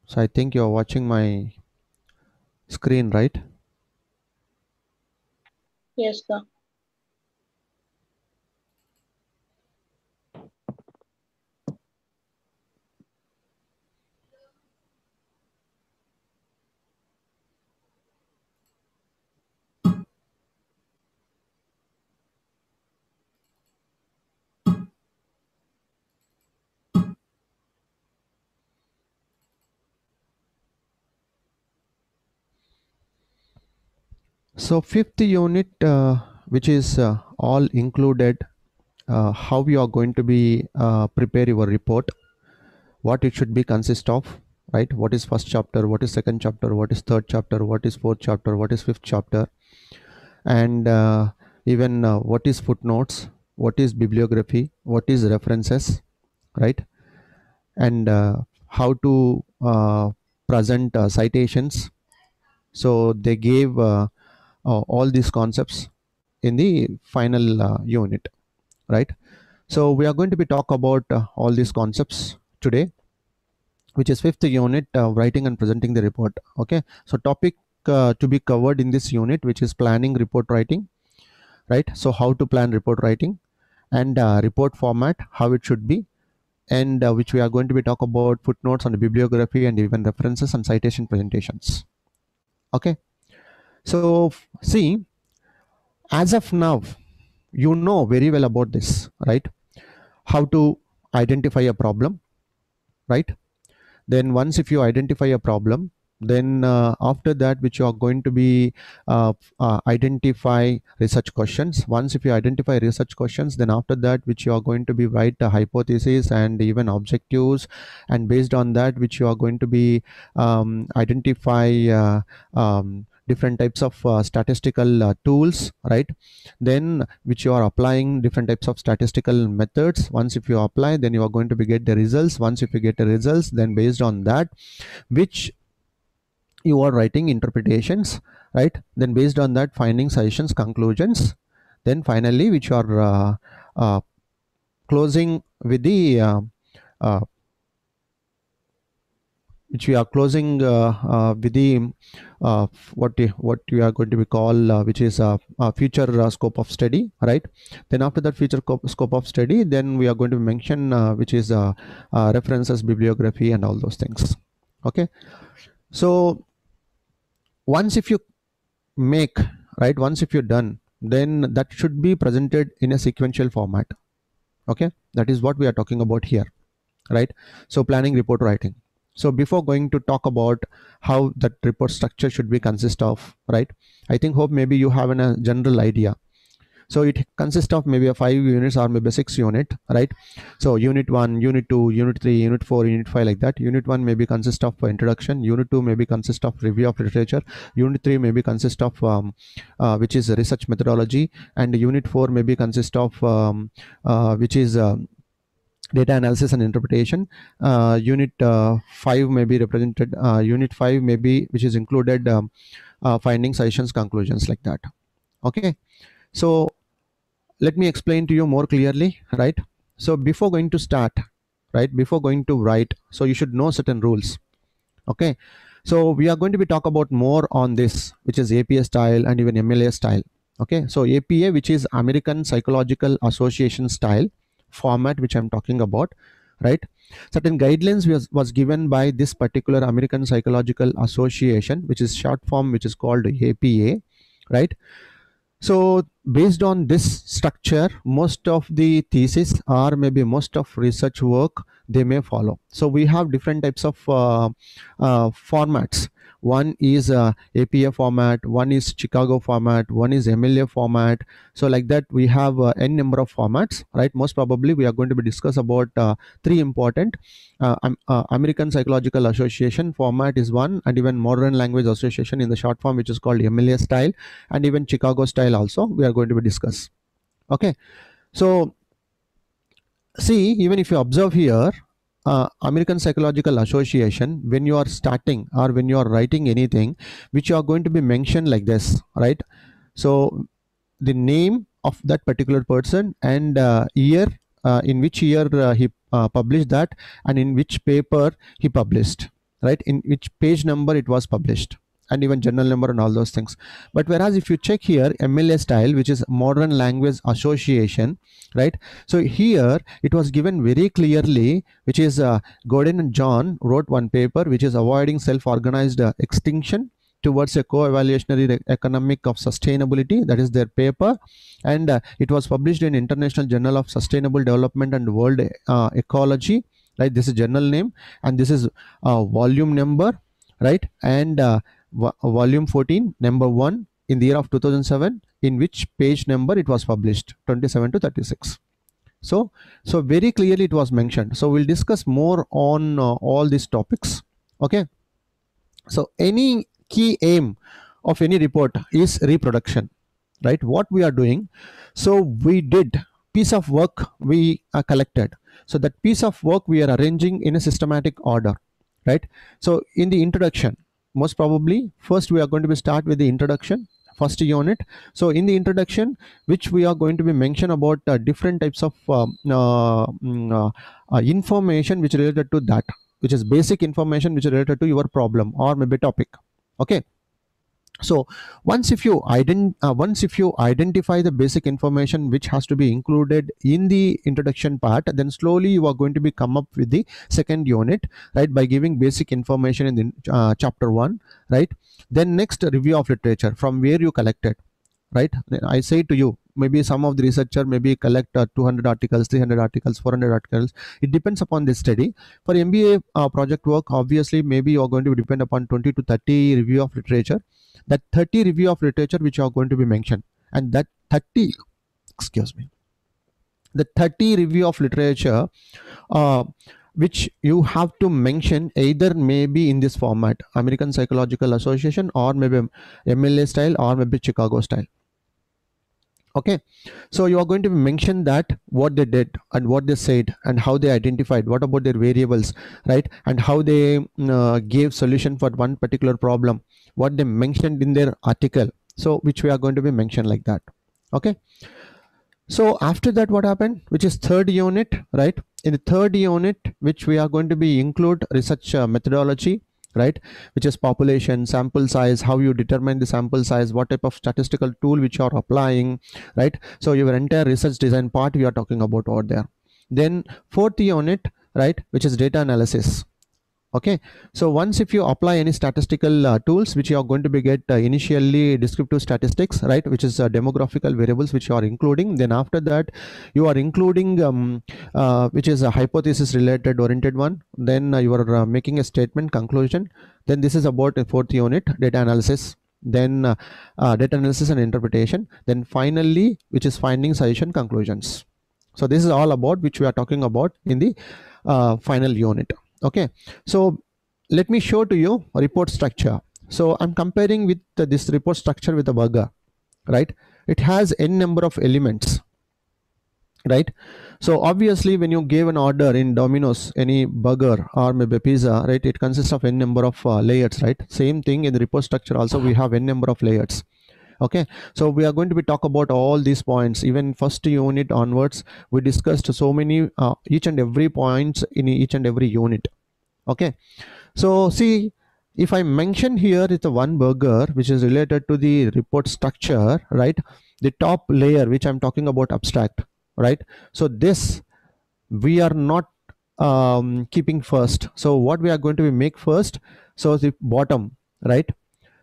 So I think you're watching my screen, right? Yes, sir. So fifth unit, which is all included, how you are going to be prepare your report, what it should be consist of, right? What is first chapter, what is second chapter, what is third chapter, what is fourth chapter, what is fifth chapter, and even what is footnotes, what is bibliography, what is references, right? And how to present citations. So they gave all these concepts in the final unit, right? So we are going to be talk about all these concepts today, which is fifth unit, writing and presenting the report. Okay, so topic to be covered in this unit, which is planning report writing, right? So how to plan report writing, and report format, how it should be, and which we are going to be talk about footnotes on the bibliography and even references and citation presentations. Okay, so see, as of now, you know very well about this, right? How to identify a problem, right? Then once if you identify a problem, then after that, which you are going to be identify research questions. Once if you identify research questions, then after that, which you are going to be write a hypothesis and even objectives, and based on that, which you are going to be identify different types of statistical tools, right? Then which you are applying different types of statistical methods. Once if you apply, then you are going to be get the results. Once if you get the results, then based on that, which you are writing interpretations, right? Then based on that, finding suggestions, conclusions, then finally which you are uh, closing with the uh, which we are closing with the what you are going to be call, which is future scope of study, right? Then after that future scope of study, then we are going to mention which is references, bibliography, and all those things. Okay, so once if you make, right, once if you're done, then that should be presented in a sequential format. Okay, that is what we are talking about here, right? So planning report writing. So before going to talk about how that report structure should be consist of, right, I think hope maybe you have a general idea. So it consists of maybe a 5 units or maybe 6 unit, right? So unit 1, unit 2, unit 3, unit 4, unit 5, like that. Unit 1 maybe consist of introduction, unit 2 maybe consist of review of literature, unit 3 maybe consist of which is research methodology, and unit 4 maybe consist of which is data analysis and interpretation. Unit 5 may be represented, unit 5 maybe which is included finding suggestions, conclusions, like that. Okay, so let me explain to you more clearly, right? So before going to start, right, before going to write, so you should know certain rules. Okay, so we are going to be talk about more on this, which is APA style and even MLA style. Okay, so APA, which is American Psychological Association style format, which I'm talking about, right? Certain guidelines was given by this particular American Psychological Association, which is short form, which is called APA, right? So based on this structure, most of the thesis or maybe most of research work they may follow. So we have different types of formats. One is APA format, one is Chicago format, one is MLA format. So like that, we have n number of formats, right? Most probably we are going to be discuss about three important. American Psychological Association format is one, and even Modern Language Association in the short form, which is called MLA style, and even Chicago style also we are going to be discuss. Okay, so see, even if you observe here, American Psychological Association, when you are starting or when you are writing anything, which you are going to be mentioned like this, right? So the name of that particular person and year, in which year he published that, and in which paper he published, right, in which page number it was published, and even journal number and all those things. But whereas if you check here, MLA style, which is Modern Language Association, right, so here it was given very clearly, which is Gordon and John wrote one paper, which is avoiding self-organized extinction towards a co-evaluationary economic of sustainability. That is their paper, and it was published in International Journal of Sustainable Development and World Ecology, right. This is journal name, and this is volume number, right, and volume 14, number 1, in the year of 2007, in which page number it was published, 27 to 36. So very clearly it was mentioned. So we'll discuss more on all these topics. Okay, so any key aim of any report is reproduction, right? What we are doing, so we did piece of work, we collected, so that piece of work we are arranging in a systematic order, right? So in the introduction, most probably first we are going to be start with the introduction, first unit. So in the introduction, which we are going to be mention about different types of information which related to that, which is basic information which is related to your problem or maybe topic. Okay, so once if you identify the basic information which has to be included in the introduction part, then slowly you are going to be come up with the second unit, right, by giving basic information in the chapter 1, right. Then next, review of literature from where you collected, right. I say to you, maybe some of the researcher maybe collect 200 articles, 300 articles, 400 articles. It depends upon this study. For MBA project work, obviously maybe you are going to depend upon 20 to 30 review of literature. That 30 review of literature which are going to be mentioned, and that 30 the 30 review of literature which you have to mention, either maybe in this format, American Psychological Association, or maybe MLA style, or maybe Chicago style. Okay, so you are going to mention that what they did and what they said and how they identified, what about their variables, right, and how they gave solution for one particular problem, what they mentioned in their article, so which we are going to be mentioned like that. Okay, so after that, what happened, which is third unit, right? In the third unit, which we are going to be include research methodology, right, which is population, sample size, how you determine the sample size, what type of statistical tool which you are applying, right. So your entire research design part we are talking about over there. Then fourth unit, right, which is data analysis. Okay, so once if you apply any statistical tools, which you are going to be get initially descriptive statistics, right, which is demographical variables which you are including. Then after that you are including which is a hypothesis related oriented one. Then you are making a statement, conclusion. Then this is about a fourth unit, data analysis. Then data analysis and interpretation. Then finally, which is finding, suggestion, conclusions. So this is all about which we are talking about in the final unit. Okay, so let me show to you a report structure. So I'm comparing with this report structure with a burger, right? It has n number of elements, right? So obviously when you give an order in Domino's, any burger or maybe pizza, right, it consists of n number of layers, right? Same thing in the report structure also, we have n number of layers. Okay, so we are going to be talk about all these points. Even first unit onwards, we discussed so many each and every points in each and every unit. Okay, so see, if I mention here it's a one burger which is related to the report structure, right, the top layer which I'm talking about, abstract, right, so this we are not keeping first. So what we are going to be make first, so the bottom, right,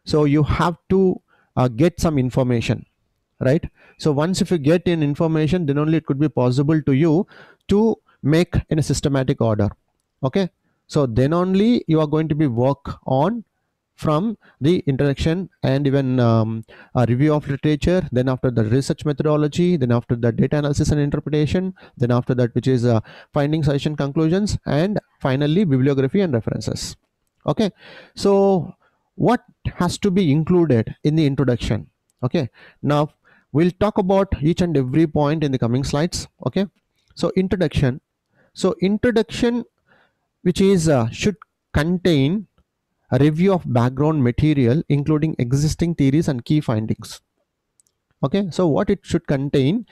so you have to get some information, right. So once if you get in information, then only it could be possible to you to make in a systematic order. Okay, so then only you are going to be work on from the introduction and even a review of literature, then after the research methodology, then after the data analysis and interpretation, then after that which is finding, suggestion, conclusions, and finally bibliography and references. Okay, so what has to be included in the introduction? Okay, now we'll talk about each and every point in the coming slides. Okay, so introduction. So introduction, which is should contain a review of background material including existing theories and key findings. Okay, so what it should contain,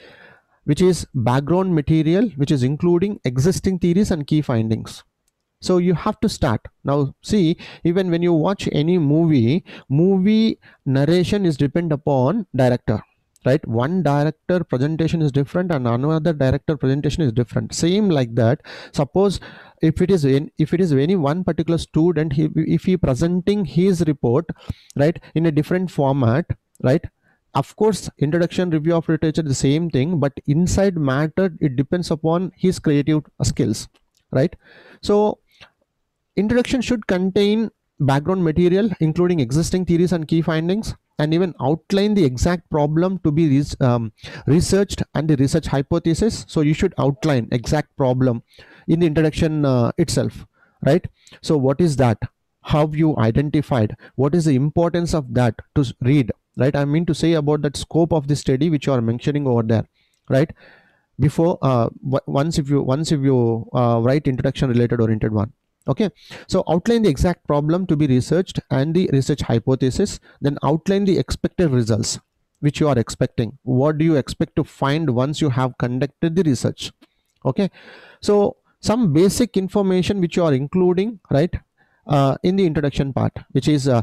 which is background material which is including existing theories and key findings. So you have to start. Now see, even when you watch any movie narration is depend upon director, right? One director presentation is different and another director presentation is different. Same like that, suppose if it is any one particular student, if he presenting his report, right, in a different format, right, of course introduction review of literature the same thing, but inside matter it depends upon his creative skills, right? So introduction should contain background material including existing theories and key findings, and even outline the exact problem to be researched and the research hypothesis. So you should outline exact problem in the introduction itself, right? So what is that, how you identified, what is the importance of that to read, right? I mean to say about that scope of the study which you are mentioning over there, right? Before once if you write introduction related oriented one. Okay, so outline the exact problem to be researched and the research hypothesis, then outline the expected results which you are expecting. What do you expect to find once you have conducted the research? Okay, so some basic information which you are including, right, in the introduction part, which is you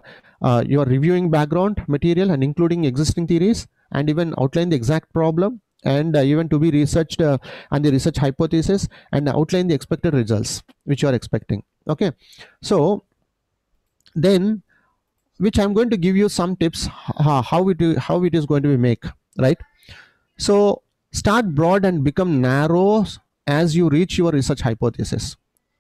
are reviewing background material and including existing theories, and even outline the exact problem and even to be researched and the research hypothesis, and outline the expected results which you are expecting. Okay, so then which I'm going to give you some tips how it is going to be make, right? So start broad and become narrow as you reach your research hypothesis,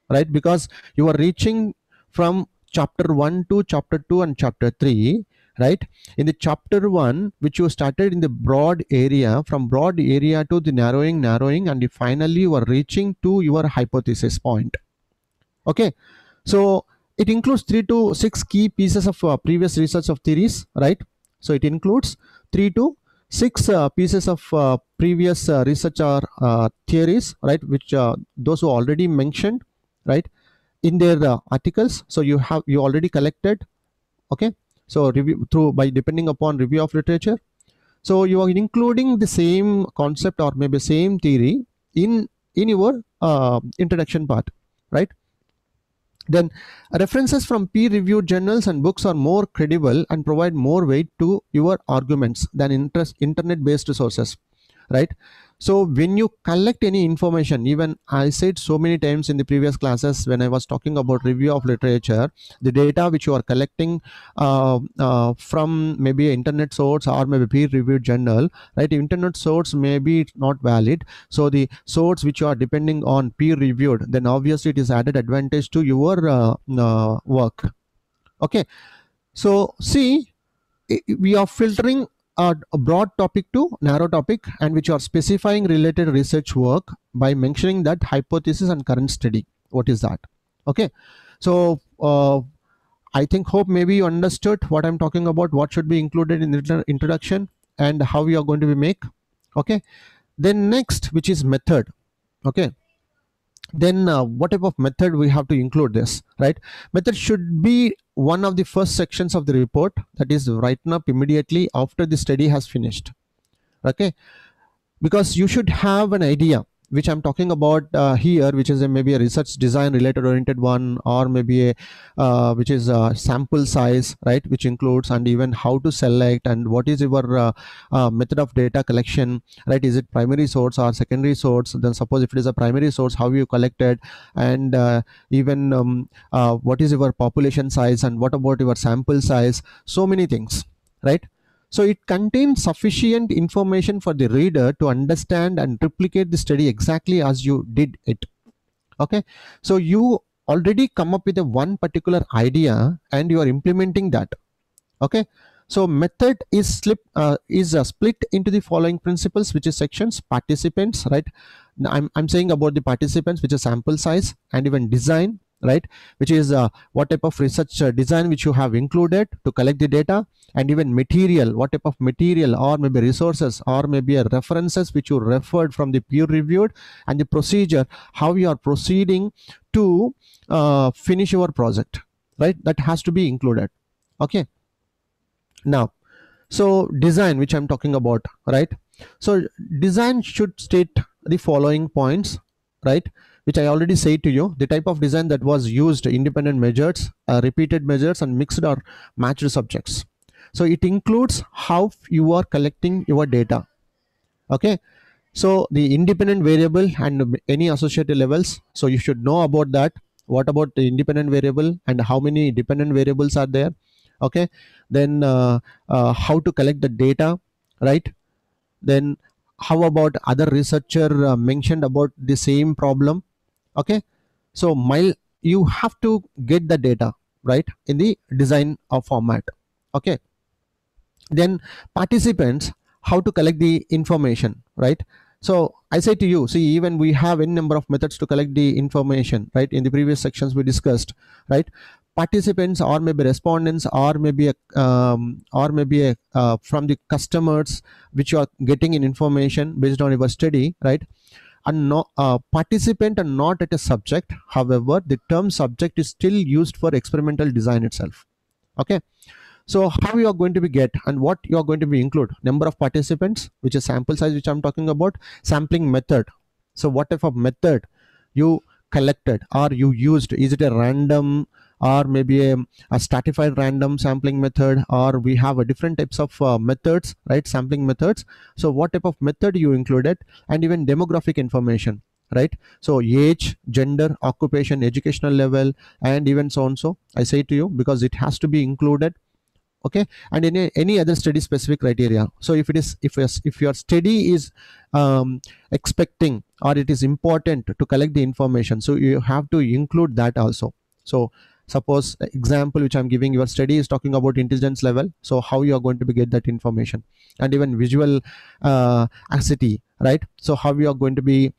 right? Because you are reaching from chapter 1 to chapter 2 and chapter 3, right? In the chapter 1 which you started in the broad area, from broad area to the narrowing, and finally you are reaching to your hypothesis point. Okay, so it includes 3 to 6 key pieces of previous research of theories, right? So it includes 3 to 6 pieces of previous research or theories, right, which those who already mentioned, right, in their articles. So you already collected. Okay, so review through by depending upon review of literature. So you are including the same concept or maybe same theory in your introduction part, right? Then references from peer-reviewed journals and books are more credible and provide more weight to your arguments than internet-based sources, right? So when you collect any information, even I said so many times in the previous classes when I was talking about review of literature, the data which you are collecting from maybe an internet source or maybe peer-reviewed journal, right? Internet source may be not valid, so the source which you are depending on peer-reviewed, then obviously it is added advantage to your work. Okay, so see, we are filtering a broad topic to narrow topic, and which are specifying related research work by mentioning that hypothesis and current study. What is that? Okay, so I think hope maybe you understood what I'm talking about, what should be included in the introduction and how we are going to be make. Okay, then next, which is method. Okay, then what type of method we have to include this, right? Method should be one of the first sections of the report, that is written up immediately after the study has finished. Okay, because you should have an idea which I'm talking about here, which is maybe a research design related oriented one, or maybe a which is a sample size, right, which includes and even how to select and what is your method of data collection, right? Is it primary source or secondary source? Then suppose if it is a primary source, how you collected, and even what is your population size, and what about your sample size? So many things, right? So it contains sufficient information for the reader to understand and replicate the study exactly as you did it. Okay, so you already come up with a one particular idea and you are implementing that. Okay, so method is split into the following principles, which is sections: participants, right? Now I'm saying about the participants, which is sample size, and even design, right, which is what type of research design which you have included to collect the data, and even material, what type of material or maybe resources or maybe references which you referred from the peer reviewed, and the procedure, how you are proceeding to finish your project, right? That has to be included. Okay, now, so design, which I'm talking about, right? So design should state the following points, right? which I already said to you, the type of design that was used independent measures, repeated measures, and mixed or matched subjects. So it includes how you are collecting your data. Okay, so the independent variable and any associated levels, so you should know about that. What about the independent variable and how many dependent variables are there? Okay, then how to collect the data, right? Then how about other researcher mentioned about the same problem? Okay, so you have to get the data right in the design format. Okay, then participants, how to collect the information, right? So I say to you, see, even we have n number of methods to collect the information, right? In the previous sections we discussed, right? Participants or maybe respondents or maybe a from the customers which you are getting in information based on your study, right? And no participant and not at a subject. However, the term subject is still used for experimental design itself. Okay, so how you are going to be get and what you are going to be include: number of participants, which is sample size, which I'm talking about; sampling method, so what type of method you collected or you used. Is it a random or maybe a stratified random sampling method, or we have a different types of methods, right? Sampling methods. So what type of method you included, and even demographic information, right? So age, gender, occupation, educational level, and even so on. So I say to you, because it has to be included. Okay, and any other study specific criteria. So if it is, if your study is expecting or it is important to collect the information, so you have to include that also. So suppose example which I'm giving, your study is talking about intelligence level, so how you are going to be get that information, and even visual acuity, right? So how you are going to be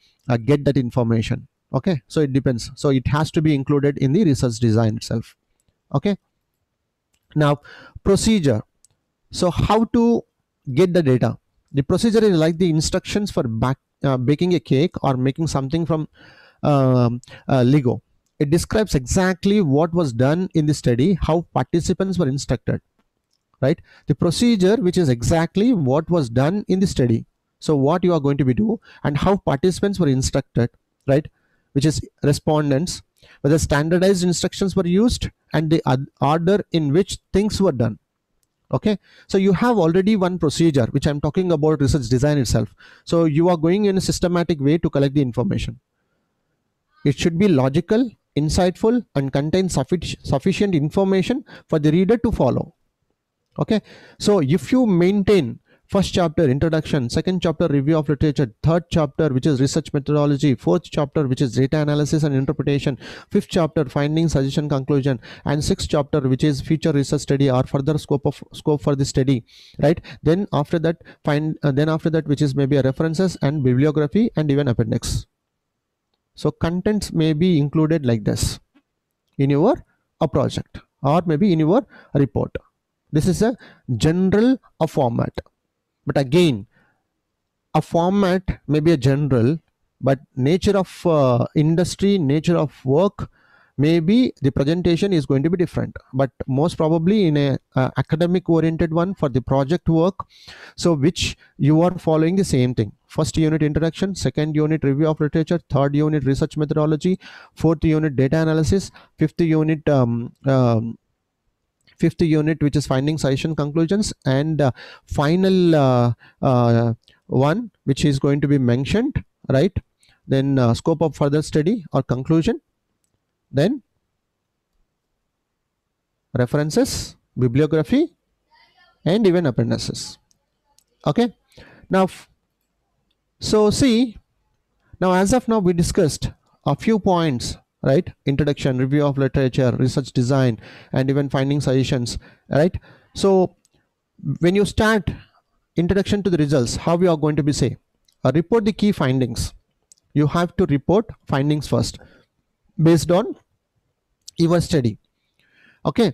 get that information. Okay, so it depends, so it has to be included in the research design itself. Okay, now procedure. So how to get the data? The procedure is like the instructions for baking a cake or making something from Lego. It describes exactly what was done in the study, how participants were instructed, right? The procedure, which is exactly what was done in the study, so what you are going to be do and how participants were instructed, right? Which is respondents, whether standardized instructions were used, and the order in which things were done. Okay, so you have already one procedure, which I'm talking about research design itself. So you are going in a systematic way to collect the information. It should be logical, insightful, and contain sufficient information for the reader to follow. Okay, so if you maintain first chapter introduction, second chapter review of literature, third chapter which is research methodology, fourth chapter which is data analysis and interpretation, fifth chapter finding, suggestion, conclusion, and sixth chapter which is future research study or further scope for the study, right? Then after that which is maybe a references and bibliography and even appendix. So contents may be included like this in your project or maybe in your report. This is a general format, but again, a format may be a general, but nature of industry, nature of work, maybe the presentation is going to be different, but most probably in a academic oriented one for the project work, so which you are following the same thing: first unit introduction, second unit review of literature, third unit research methodology, fourth unit data analysis, fifth unit which is finding, suggestion, conclusions, and final one which is going to be mentioned, right? Then scope of further study or conclusion, then references, bibliography, and even appendices. Okay, now so see, now as of now we discussed a few points, right? Introduction, review of literature, research design, and even finding, suggestions, right? So when you start introduction to the results, how we are going to be say, report the key findings. You have to report findings first based on your study. Okay,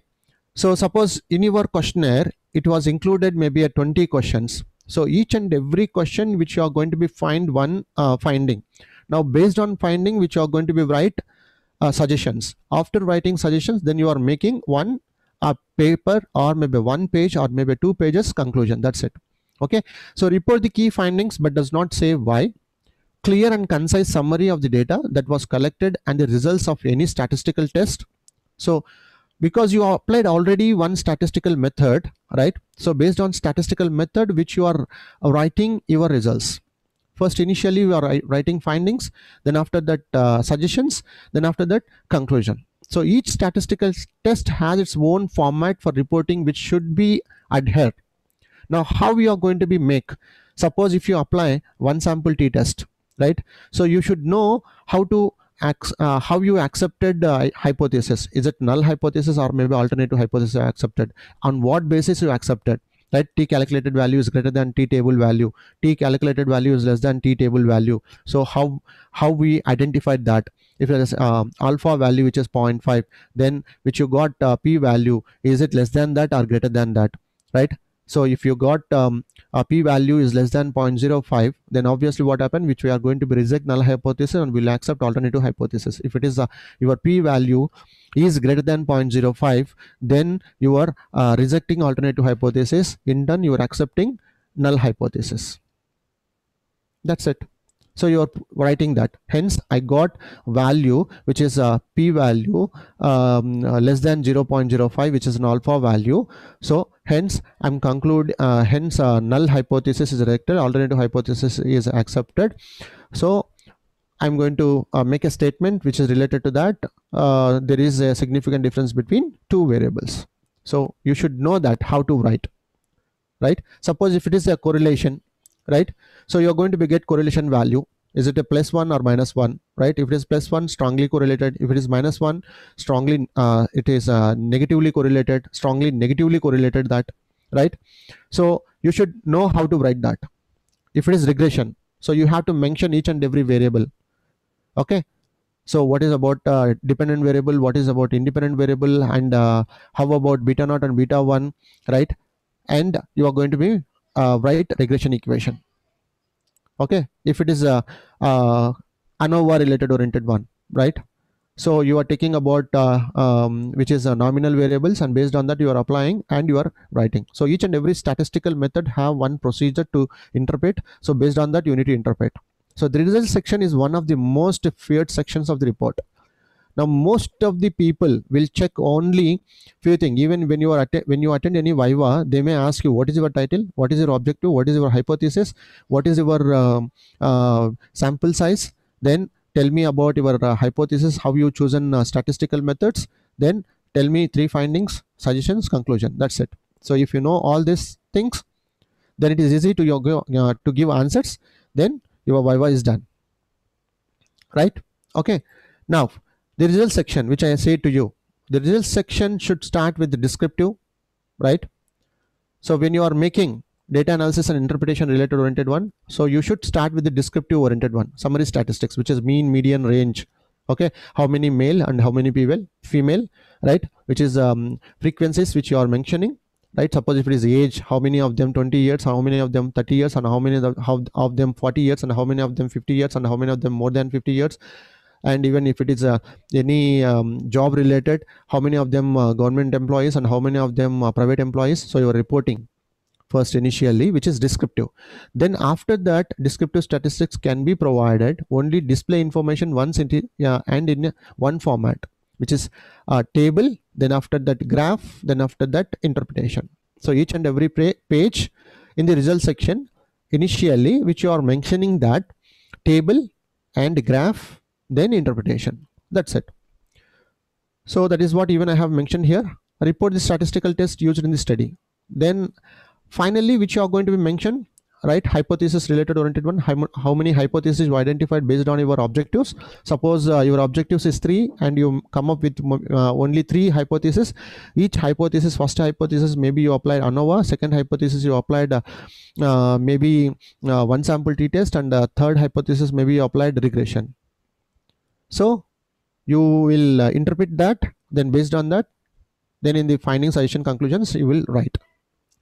so suppose in your questionnaire it was included maybe a 20 questions, so each and every question which you are going to be find one finding. Now based on finding which you are going to be write suggestions. After writing suggestions, then you are making one paper or maybe one page or maybe 2 pages conclusion. That's it. Okay, so report the key findings, but does not say why. clear and concise summary of the data that was collected and the results of any statistical test. So because you applied already one statistical method, right? So based on statistical method which you are writing your results. First initially you are writing findings, then after that suggestions, then after that conclusion. So each statistical test has its own format for reporting which should be adhered. Now how we are going to be make, suppose if you apply one sample t-test, right? So you should know how to how you accepted hypothesis. Is it null hypothesis or maybe alternative hypothesis you accepted? On what basis you accepted? Right? T calculated value is greater than T table value. T calculated value is less than T table value. So how we identified that? If there is alpha value which is 0.5, then which you got p value, is it less than that or greater than that? Right? So if you got a p value is less than 0.05, then obviously what happened, which we are going to be reject null hypothesis and will accept alternative hypothesis. If it is your p value is greater than 0.05, then you are rejecting alternative hypothesis. In turn you are accepting null hypothesis. That's it. So you are writing that. Hence I got value which is p value less than 0.05, which is an alpha value. So hence I'm conclude hence null hypothesis is rejected, alternative hypothesis is accepted. So I'm going to make a statement which is related to that. There is a significant difference between two variables. So you should know that how to write, right? Suppose if it is a correlation, right? So you're going to be get correlation value. Is it a +1 or -1, right? If it is +1, strongly correlated. If it is -1, strongly it is negatively correlated, strongly negatively correlated, that, right? So you should know how to write that. If it is regression, so you have to mention each and every variable. Okay, so what is about dependent variable, what is about independent variable, and how about beta naught and beta 1, right? And you are going to be write regression equation. Okay, if it is a ANOVA related oriented one, right? So you are taking about which is nominal variables, and based on that you are applying and you are writing. So each and every statistical method have one procedure to interpret. So based on that you need to interpret. So the result section is one of the most feared sections of the report. Now most of the people will check only few things. Even when you are when you attend any viva, they may ask you what is your title, what is your objective, what is your hypothesis, what is your sample size, then tell me about your hypothesis, how you chosen statistical methods, then tell me 3 findings, suggestions, conclusion. That's it. So if you know all these things, then it is easy to give answers. Then your viva is done, right? Okay, now the result section, which I say to you, the result section should start with the descriptive, right? So when you are making data analysis and interpretation related oriented one, so you should start with the descriptive oriented one, summary statistics, which is mean, median, range. Okay, how many male and how many female, right? Which is frequencies which you are mentioning, right? Suppose if it is age, how many of them 20 years, how many of them 30 years, and how many of them 40 years, and how many of them 50 years, and how many of them more than 50 years. And even if it is any job related, how many of them government employees and how many of them private employees. So you are reporting first initially, which is descriptive. Then after that, descriptive statistics can be provided only display information once and in one format, which is table, then after that graph, then after that interpretation. So each and every page in the result section initially, which you are mentioning that table and graph, then interpretation. That's it. So that is what even I have mentioned here. Report the statistical test used in the study. Then finally, which you are going to be mentioned, right? Hypothesis related oriented one. How many hypotheses you identified based on your objectives. Suppose your objectives is 3 and you come up with only 3 hypotheses. Each hypothesis, first hypothesis maybe you applied ANOVA, second hypothesis you applied maybe one sample t-test, and third hypothesis maybe you applied regression. So you will interpret that, then based on that, then in the findings, suggestion, conclusions you will write.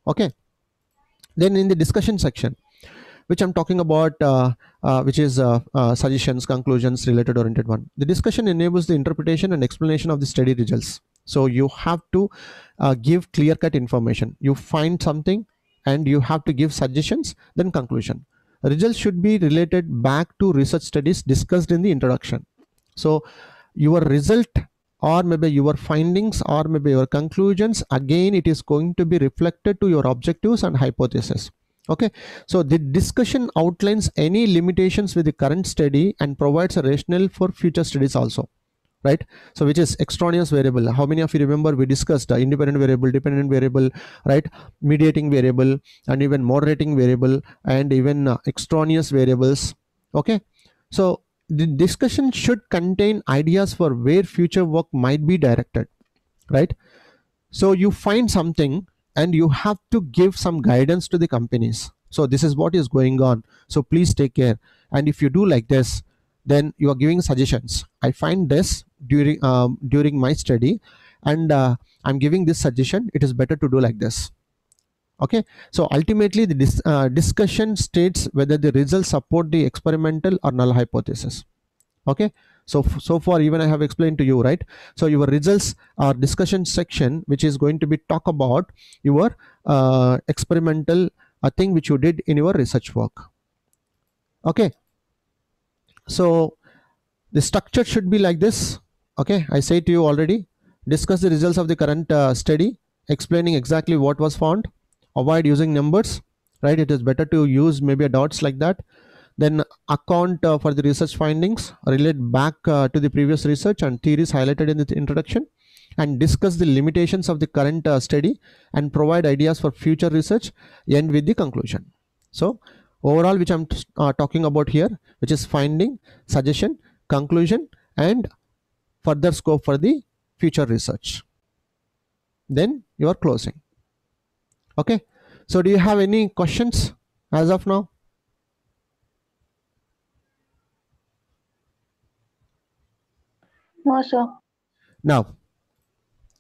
Okay, then in the discussion section, which I'm talking about, which is suggestions, conclusions, related oriented one, the discussion enables the interpretation and explanation of the study results. So you have to give clear-cut information. You find something and you have to give suggestions, then conclusion. results should be related back to research studies discussed in the introduction. So your result or maybe your findings or maybe your conclusions, again it is going to be reflected to your objectives and hypothesis. Okay, so the discussion outlines any limitations with the current study and provides a rationale for future studies also, right? So which is extraneous variable. How many of you remember we discussed independent variable, dependent variable, right, mediating variable, and even moderating variable, and even extraneous variables. Okay, so the discussion should contain ideas for where future work might be directed, right? So you find something and you have to give some guidance to the companies. So this is what is going on, so please take care. And if you do like this, then you are giving suggestions. I find this during my study, and I'm giving this suggestion, it is better to do like this. Okay, so ultimately the discussion states whether the results support the experimental or null hypothesis. Okay, so far even I have explained to you, right? So your results are discussion section, which is going to be talk about your experimental thing which you did in your research work. Okay, so the structure should be like this. Okay, I say to you already, discuss the results of the current study, explaining exactly what was found, avoid using numbers, right? It is better to use maybe a dots like that. Then account for the research findings, relate back to the previous research and theories highlighted in the introduction, and discuss the limitations of the current study and provide ideas for future research, end with the conclusion. So overall, which I'm talking about here, which is finding, suggestion, conclusion, and further scope for the future research. Then you are closing. Okay, so do you have any questions as of now? No, sir. Now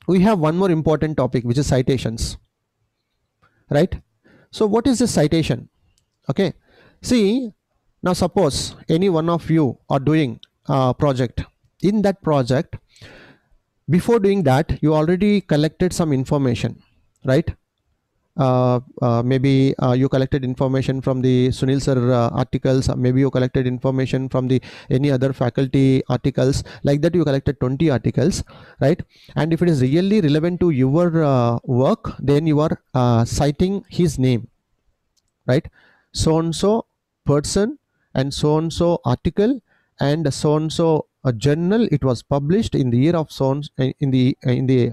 we have one more important topic, which is citations, right? So what is this citation? Okay, see, now suppose any one of you are doing a project. In that project, before doing that, you already collected some information, right? Maybe you collected information from the Sunil sir articles, maybe you collected information from the any other faculty articles, like that you collected 20 articles, right? And if it is really relevant to your work, then you are citing his name, right? So and so person and so article and so a journal, it was published in the year of so in the year in the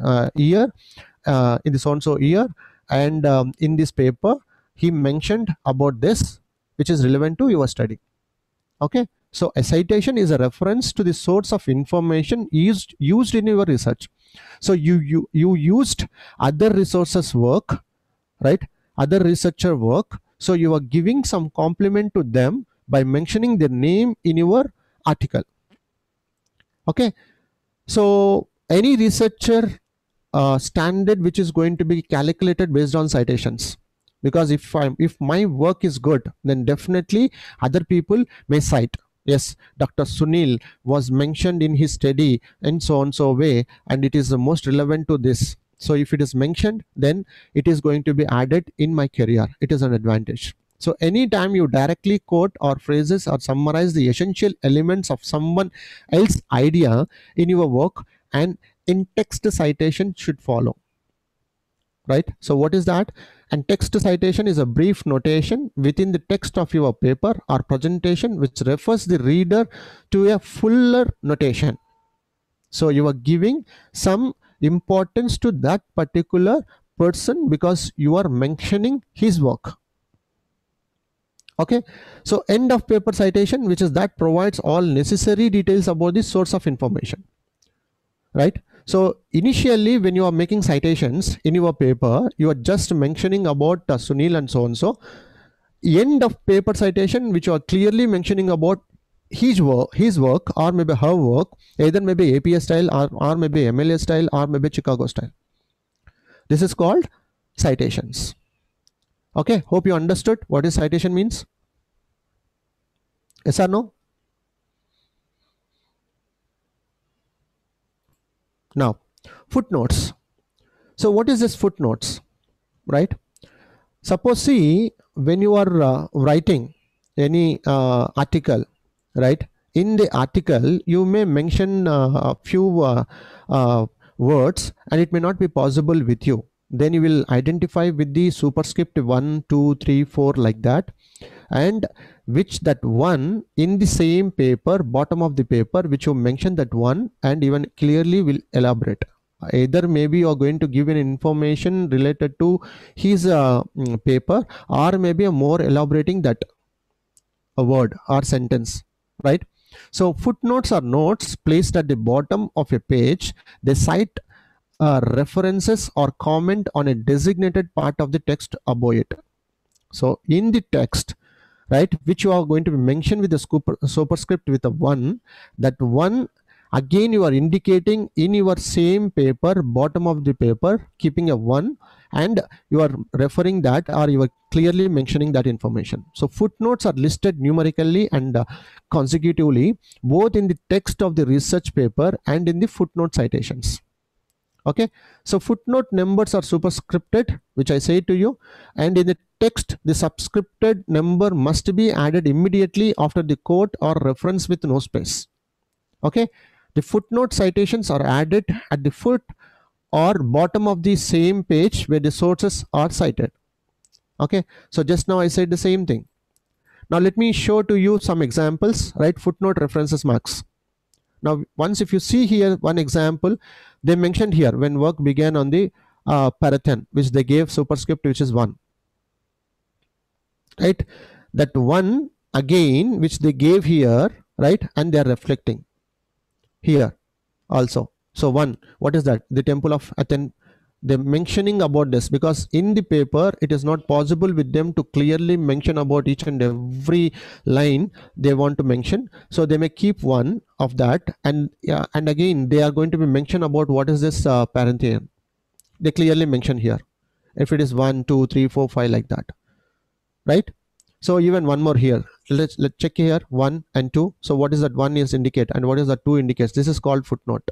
so year, and in this paper he mentioned about this which is relevant to your study. Okay, so a citation is a reference to the source of information used in your research. So you used other resources work, right, other researcher work, so you are giving some compliment to them by mentioning their name in your article. Okay, so any researcher standard which is going to be calculated based on citations, because if my work is good, then definitely other people may cite, yes, Dr. Sunil was mentioned in his study in so and so way, and it is the most relevant to this. So if it is mentioned, then it is going to be added in my career. It is an advantage. So anytime you directly quote or phrases or summarize the essential elements of someone else's idea in your work, and in-text citation should follow, right? So what is that? And text citation is a brief notation within the text of your paper or presentation which refers the reader to a fuller notation. So you are giving some importance to that particular person because you are mentioning his work. Okay, so end of paper citation, which is that provides all necessary details about the source of information, right? So initially when you are making citations in your paper, you are just mentioning about Sunil and so. End of paper citation, which you are clearly mentioning about his work or maybe her work, either maybe APA style or maybe MLA style or maybe Chicago style. This is called citations. Okay, hope you understood what is citation means. Yes or no? Now, footnotes. So what is this footnotes, right? Suppose, see, when you are writing any article, right? In the article you may mention a few words and it may not be possible with you. Then you will identify with the superscript 1, 2, 3, 4 like that, and which that one in the same paper, bottom of the paper, which you mention that one and even clearly will elaborate. Either maybe you are going to give an information related to his paper, or maybe a more elaborating that a word or sentence, right? So footnotes are notes placed at the bottom of a page. They cite references or comment on a designated part of the text above it. So in the text, right, which you are going to be mentioned with the superscript with a 1, that one again you are indicating in your same paper, bottom of the paper, keeping a 1, and you are referring that, or you are clearly mentioning that information. So footnotes are listed numerically and consecutively both in the text of the research paper and in the footnote citations. Okay, so footnote numbers are superscripted, which I say to you, and in the text the subscripted number must be added immediately after the quote or reference with no space. Okay, the footnote citations are added at the foot or bottom of the same page where the sources are cited. Okay, so just now I said the same thing. Now let me show to you some examples, right? Footnote references marks. Now once if you see here one example, they mentioned here when work began on the Parathan, which they gave superscript which is 1, right? That 1 again which they gave here, right? And they are reflecting here also. So 1, what is that? The temple of Athens. They're mentioning about this because in the paper it is not possible with them to clearly mention about each and every line they want to mention. So they may keep 1 of that, and again they are going to be mentioned about what is this Pantheon. They clearly mention here if it is 1, 2, 3, 4, 5 like that, right? So even one more here. Let's check here 1 and 2. So what is that 1 is indicate and what is that 2 indicates? This is called footnote.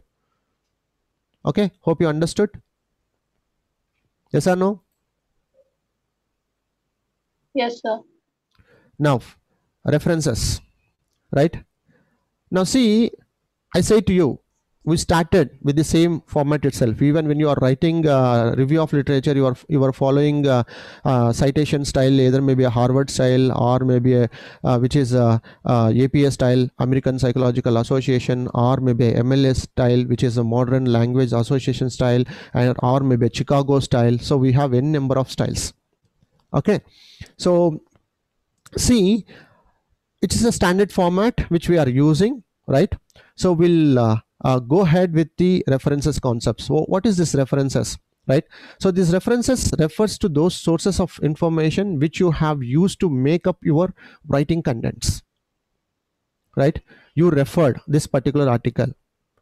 Okay, hope you understood. Yes or no? Yes, sir. Now references, right? Now see, I say to you, we started with the same format itself. Even when you are writing review of literature, you are following citation style, either maybe a Harvard style or maybe a which is APA style, American Psychological Association, or maybe a MLS style, which is a Modern Language Association style, or maybe a Chicago style. So we have n number of styles. Okay, so see, it is a standard format which we are using, right? So we'll go ahead with the references concepts. So what is this references, right? So these references refers to those sources of information which you have used to make up your writing contents, right? You referred this particular article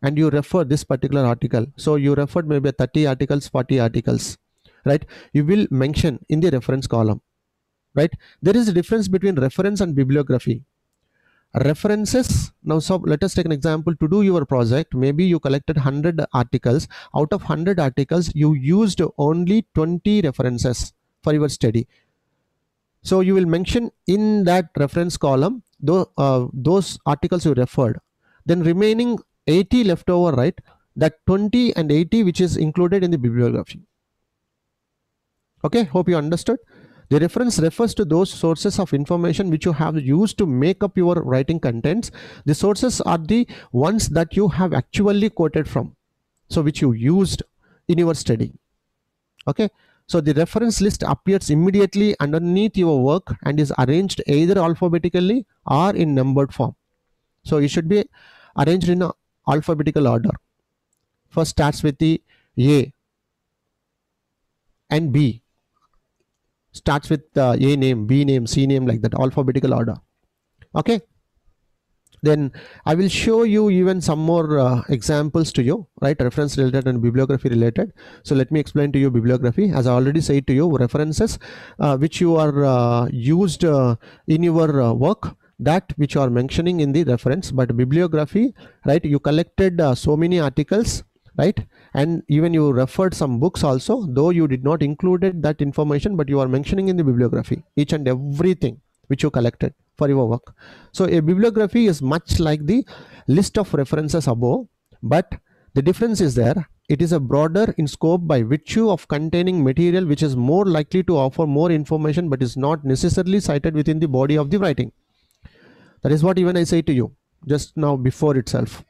and you refer this particular article. So you referred maybe 30 articles, 40 articles, right? You will mention in the reference column, right? There is a difference between reference and bibliography. References, now so let us take an example. To do your project, maybe you collected 100 articles. Out of 100 articles you used only 20 references for your study. So you will mention in that reference column those articles you referred, then remaining 80 left over, right? That 20 and 80 which is included in the bibliography. Okay, hope you understood. The reference refers to those sources of information which you have used to make up your writing contents. The sources are the ones that you have actually quoted from, so which you used in your study. Okay, so the reference list appears immediately underneath your work and is arranged either alphabetically or in numbered form. So it should be arranged in alphabetical order. First starts with the A and B. Starts with A name, B name, C name, like that, alphabetical order. Okay, then I will show you even some more examples to you, right? Reference related and bibliography related. So let me explain to you bibliography. As I already said to you, references which you are used in your work, that which you are mentioning in the reference. But bibliography, right, you collected so many articles, right, and even you referred some books also, though you did not included that information, but you are mentioning in the bibliography each and everything, which you collected for your work. So a bibliography is much like the list of references above, but the difference is there. It is a broader in scope by virtue of containing material which is more likely to offer more information but is not necessarily cited within the body of the writing. That is what even I say to you just now before itself.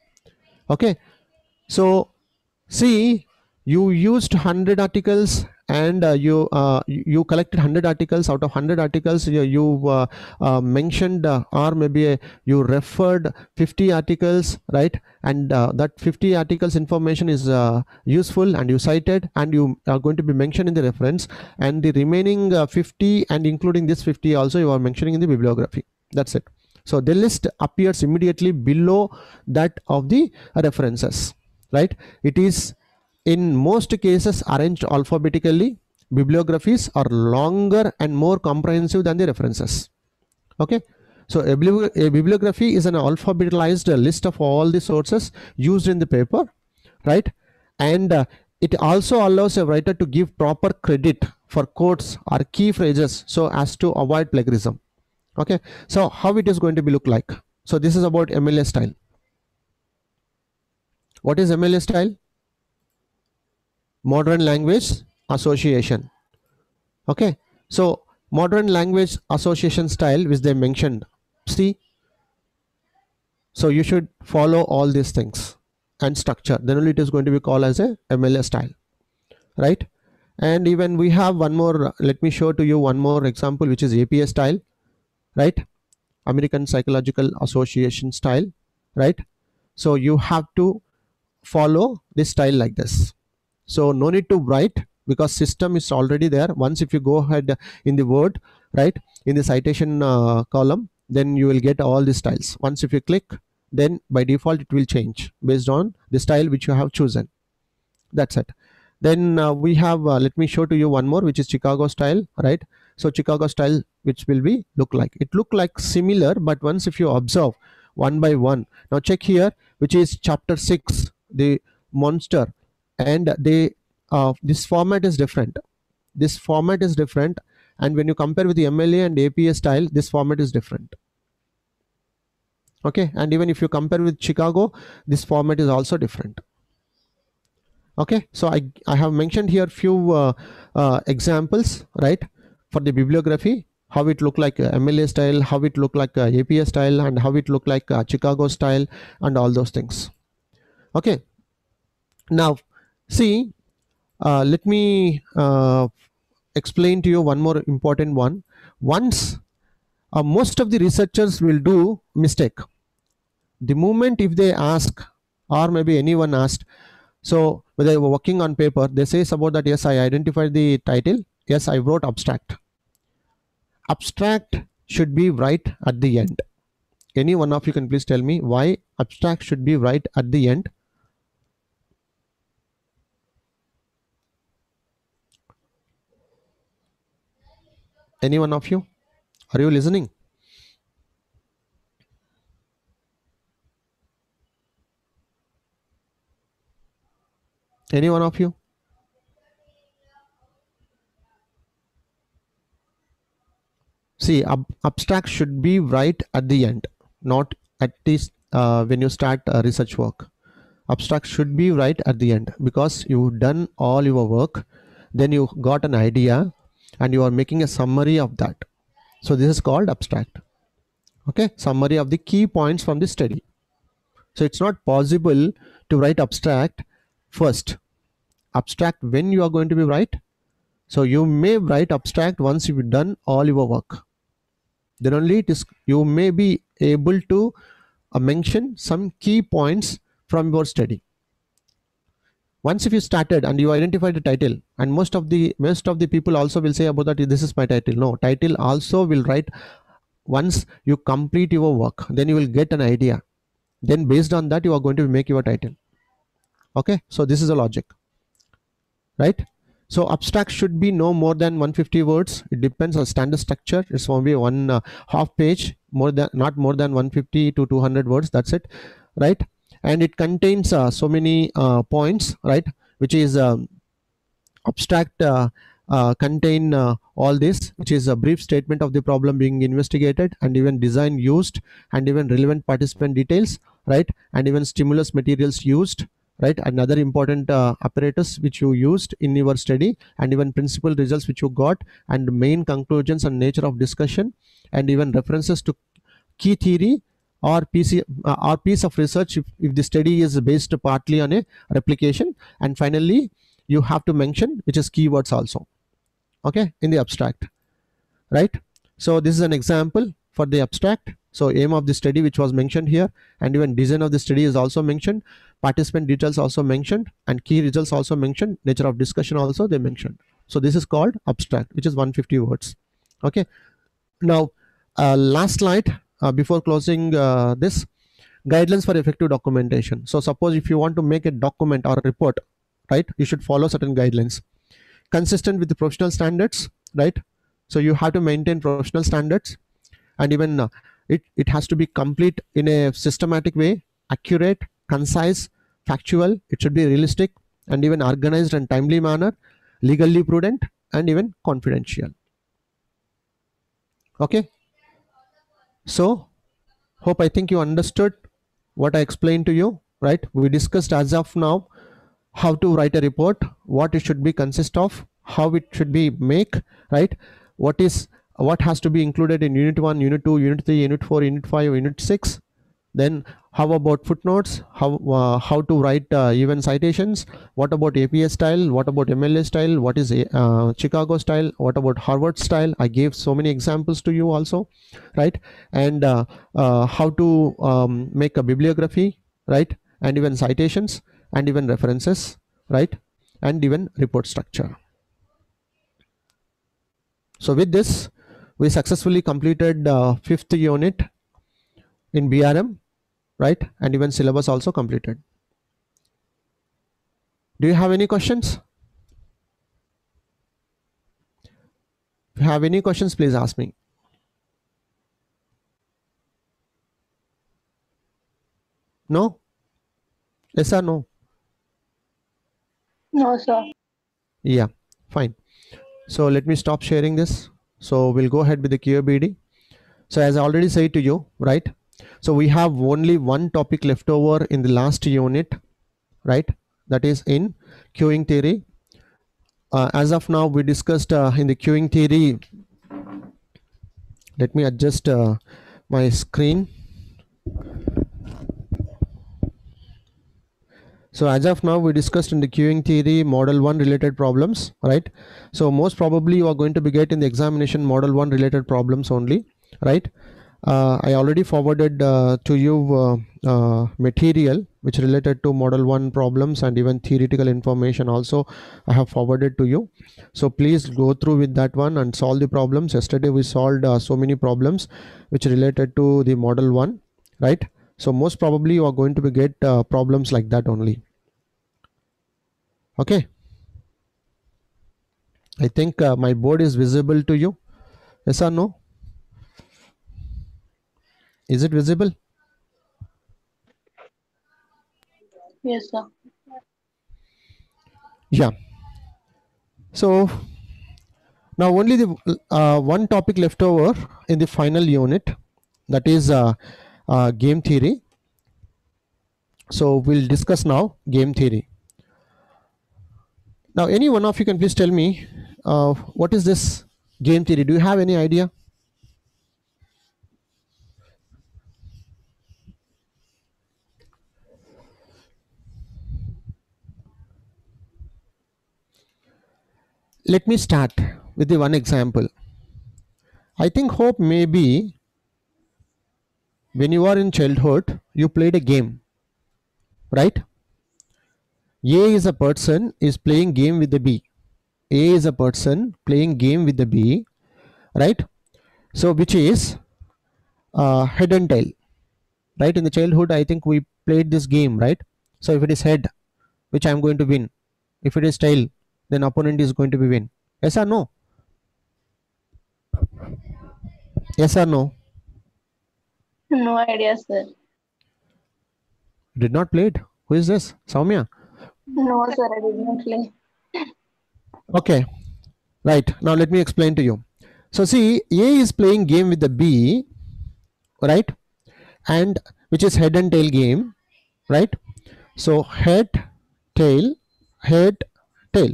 Okay, so see, you used 100 articles and you collected 100 articles. Out of 100 articles you mentioned or maybe you referred 50 articles, right? And that 50 articles information is useful and you cited and you are going to be mentioned in the reference, and the remaining 50 and including this 50 also you are mentioning in the bibliography. That's it. So the list appears immediately below that of the references, right? It is in most cases arranged alphabetically. Bibliographies are longer and more comprehensive than the references. Okay, so a bibliography is an alphabetized list of all the sources used in the paper, right? And it also allows a writer to give proper credit for quotes or key phrases so as to avoid plagiarism. Okay, so how it is going to be look like? So this is about MLA style. What is MLA style? Modern language association. Okay, so modern language association style which they mentioned, see, so you should follow all these things and structure, then only it is going to be called as a MLA style, right? And even we have one more, let me show to you one more example, which is APA style, right? American Psychological Association style, right? So you have to follow this style like this. So no need to write because system is already there. Once if you go ahead in the Word, right, in the citation column, then you will get all the styles. Once if you click, then by default it will change based on the style which you have chosen. That's it. Then we have let me show to you one more, which is Chicago style, right? So Chicago style, which will be look like, it look like similar, but once if you observe one by one, now check here, which is chapter 6, the monster, and they this format is different. This format is different, and when you compare with the MLA and APA style, this format is different. Okay, and even if you compare with Chicago, this format is also different. Okay, so I have mentioned here few examples, right, for the bibliography, how it look like MLA style, how it look like APA style, and how it look like Chicago style, and all those things. Okay, now see, let me explain to you one more important one. Once most of the researchers will do mistake. The moment if they ask, or maybe anyone asked, so when they were working on paper, they say about that, yes, I identified the title, yes, I wrote abstract. Abstract should be right at the end. Any one of you can please tell me why abstract should be right at the end? Any one of you? Are you listening? Any one of you? See, abstract should be right at the end, not at least when you start research work. Abstract should be right at the end, because you've done all your work, then you got an idea and you are making a summary of that. So this is called abstract. Okay, summary of the key points from the study. So it's not possible to write abstract first. Abstract when you are going to be right. So you may write abstract once you've done all your work. Then only it is you may be able to mention some key points from your study. Once if you started and you identified the title, and most of the people also will say about that, this is my title. No, title also will write once you complete your work, then you will get an idea, then based on that you are going to make your title. Okay, so this is a logic, right? So abstract should be no more than 150 words. It depends on standard structure. It's only one half page, not more than 150 to 200 words. That's it, right? And it contains so many points, right? Which is abstract contain all this, which is a brief statement of the problem being investigated, and even design used, and even relevant participant details, right, and even stimulus materials used, right, another important apparatus which you used in your study, and even principal results which you got, and main conclusions and nature of discussion, and even references to key theory or piece of research if the study is based partly on a replication. And finally you have to mention which is keywords also, okay, in the abstract, right? So this is an example for the abstract. So aim of the study which was mentioned here, and even design of the study is also mentioned, participant details also mentioned, and key results also mentioned, nature of discussion also they mentioned. So this is called abstract, which is 150 words. Okay, now last slide before closing this, guidelines for effective documentation. So suppose if you want to make a document or a report, right, you should follow certain guidelines consistent with the professional standards, right? So you have to maintain professional standards, and even it has to be complete in a systematic way, accurate, concise, factual. It should be realistic, and even organized and timely manner, legally prudent, and even confidential. Okay, so hope I think you understood what I explained to you, right? We discussed as of now how to write a report, what it should be consist of, how it should be make, right? What has to be included in unit 1, unit 2, unit 3, unit 4, unit 5, unit 6. Then how about footnotes, how to write even citations, what about APA style, what about MLA style, what is Chicago style, what about Harvard style. I gave so many examples to you also, right? And how to make a bibliography, right, and even citations, and even references, right, and even report structure. So with this we successfully completed 5th unit in BRM, right, and even syllabus also completed. Do you have any questions? If you have any questions, please ask me. No? Yes or no? No, sir. Yeah, fine. So let me stop sharing this. So we'll go ahead with the QABD. So as I already said to you, right, so we have only one topic left over in the last unit, right, that is in queuing theory. As of now we discussed in the queuing theory. Let me adjust my screen. So as of now we discussed in the queuing theory model 1 related problems, right? So most probably you are going to be getting the examination model 1 related problems only, right? I already forwarded to you material which related to model 1 problems, and even theoretical information also I have forwarded to you. So please go through with that one and solve the problems. Yesterday we solved so many problems which related to the model 1, right? So most probably you are going to be get problems like that only. Okay, I think my board is visible to you. Yes or no? Is it visible? Yes, sir. Yeah. So now only the one topic left over in the final unit, that is game theory. So we'll discuss now game theory. Now any one of you can please tell me what is this game theory? Do you have any idea? Let me start with the one example. I think hope maybe when you are in childhood you played a game, right? A is a person is playing game with the B. A is a person playing game with the B, right? So which is head and tail, right? In the childhood I think we played this game, right? So if it is head, which I am going to win. If it is tail, then opponent is going to be win. Yes or no? Yes or no? No idea, sir. Did not play it. Who is this? Soumya? No, sir, I did not play. Okay. Right, now let me explain to you. So see, A is playing game with the B, right, and which is head and tail game, right? So head, tail, head, tail.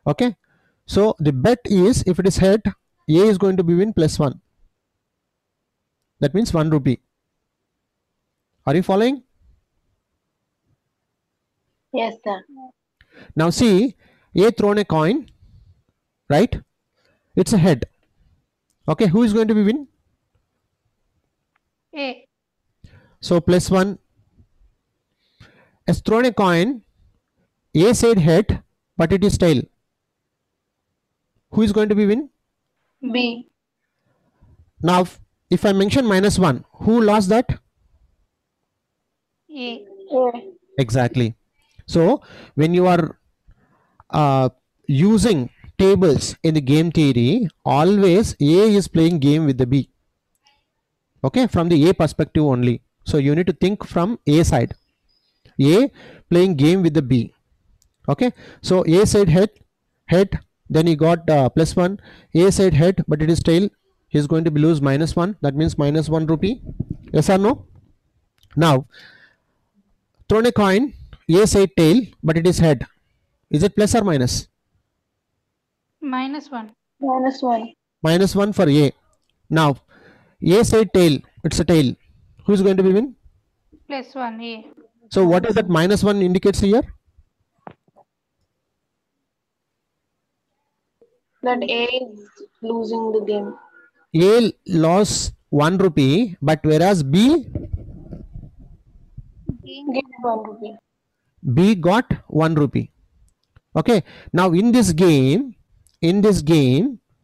Okay, so the bet is, if it is head, A is going to be win +1. That means 1 rupee. Are you following? Yes, sir. Now see, A thrown a coin, right? It's a head. Okay, who is going to be win? A. So +1. Has thrown a coin. A said head, but it is tail. Who is going to be win? B. Now, if I mention -1, who lost that? A. A. Exactly. So when you are using tables in the game theory, always A is playing game with the B. Okay, from the A perspective only. So you need to think from A side. A playing game with the B. Okay, so A said head, then he got +1. A said head, but it is tail. He's going to be lose -1. That means -1 rupee. Yes or no? Now, thrown a coin. A said tail, but it is head. Is it plus or minus? -1. -1. -1 for A. Now, A said tail. It's a tail. Who is going to be win? +1. A. So what is that -1 indicates here? That A is losing the game. A lost 1 rupee, but whereas B Give 1 rupee. got 1 rupee. Okay, now in this game,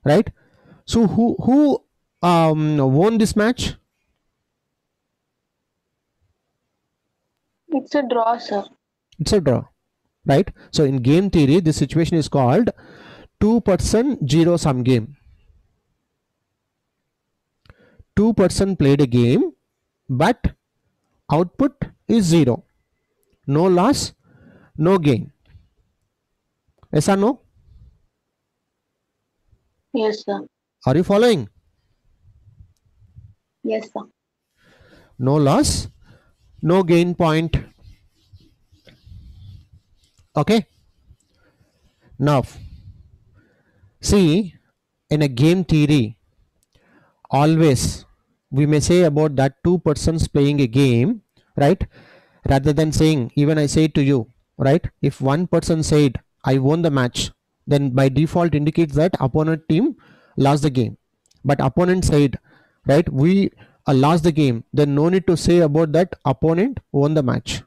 right? So who won this match? It's a draw, sir. It's a draw, right? So in game theory, this situation is called 2% zero sum game. 2% played a game, but output is 0. No loss, no gain. Yes or no? Yes, sir. Are you following? Yes, sir. No loss, no gain point. Okay. Now, see, in a game theory, always we may say about that 2 persons playing a game, right? Rather than saying, even I say to you, right? If one person said, I won the match, then by default indicates that opponent team lost the game. But opponent said, right, we lost the game, then no need to say about that opponent won the match.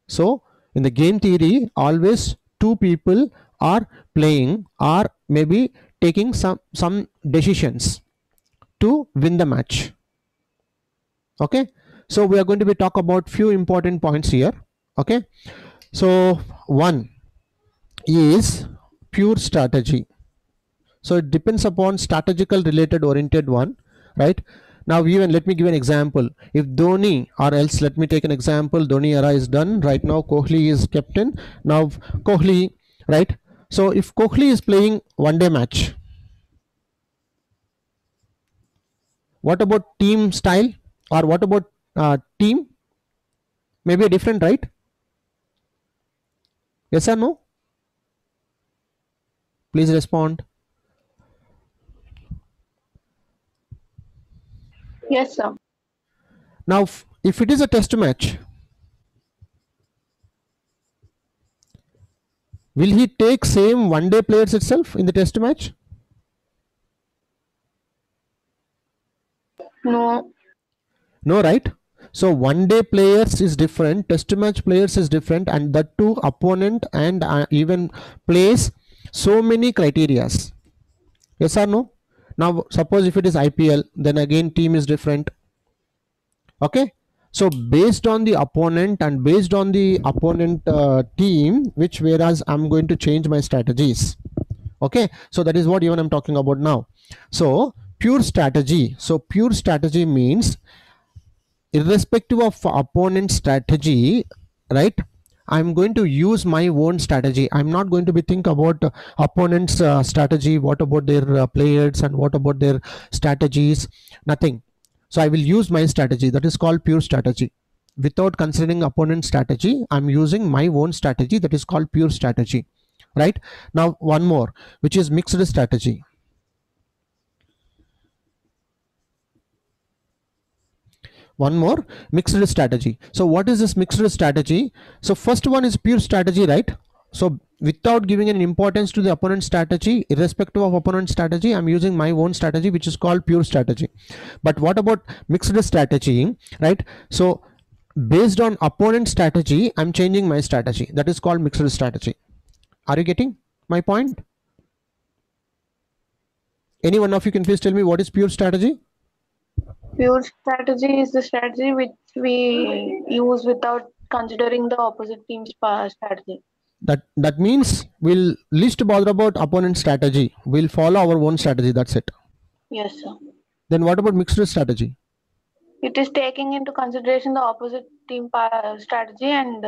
So in the game theory, always two people are playing or maybe taking some decisions to win the match. Okay, so we are going to be talk about few important points here. Okay, so one is pure strategy. So it depends upon strategical related oriented one, right? Now even let me give an example. If Dhoni, or else let me take an example, Dhoni era is done. Right now Kohli is captain. Now Kohli, right? So if Kohli is playing one day match, what about team style, or what about team? Maybe a different, right? Yes or no? Please respond. Yes, sir. Now if it is a test match, will he take same one day players itself in the test match? No. No, right? So one day players is different, test match players is different, and that too opponent and even plays so many criterias. Yes or no? Now suppose if it is IPL, then again team is different. Okay, so based on the opponent and based on the opponent team, which whereas I'm going to change my strategies. Okay, so that is what even I'm talking about now. So pure strategy. So pure strategy means irrespective of opponent strategy, right? I'm going to use my own strategy. I'm not going to be think about opponent's strategy, what about their players and what about their strategies, nothing. So I will use my strategy. That is called pure strategy. Without considering opponent's strategy, I'm using my own strategy. That is called pure strategy, right? Now one more, which is mixed strategy. One more, mixed strategy. So what is this mixed strategy? So first one is pure strategy, right? So without giving an importance to the opponent's strategy, irrespective of opponent's strategy, I'm using my own strategy, which is called pure strategy. But what about mixed strategy, right? So based on opponent's strategy, I'm changing my strategy. That is called mixed strategy. Are you getting my point? Any one of you can please tell me what is pure strategy? Pure strategy is the strategy which we use without considering the opposite team's strategy. That means we'll least bother about opponent's strategy. We'll follow our own strategy. That's it. Yes, sir. Then what about mixed strategy? It is taking into consideration the opposite team strategy and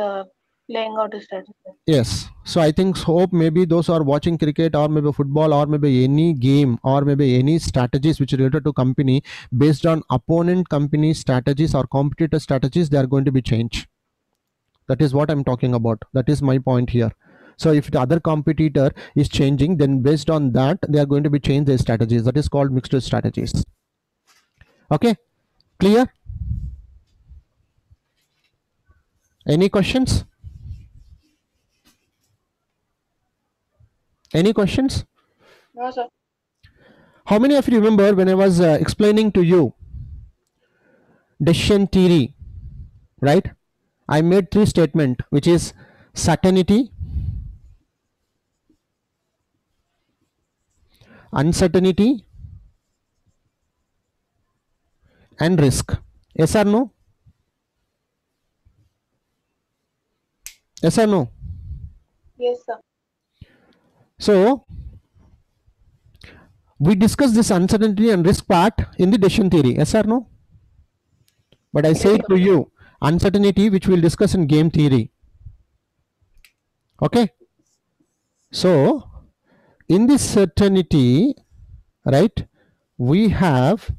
playing out a strategy. Yes. So I think hope maybe those who are watching cricket or maybe football or maybe any game or maybe any strategies which are related to company based on opponent company strategies or competitor strategies, they are going to be changed. That is what I'm talking about. That is my point here. So if the other competitor is changing, then based on that, they are going to be changed their strategies. That is called mixed strategies. Okay, clear? Any questions? Any questions? No, sir. How many of you remember when I was explaining to you decision theory, right? I made three statements, which is certainty, uncertainty, and risk. Yes or no? Yes or no? Yes, sir. So we discussed this uncertainty and risk part in the decision theory. Yes or no? But I say to you uncertainty, which we'll discuss in game theory. Okay. So in this certainty, right, we have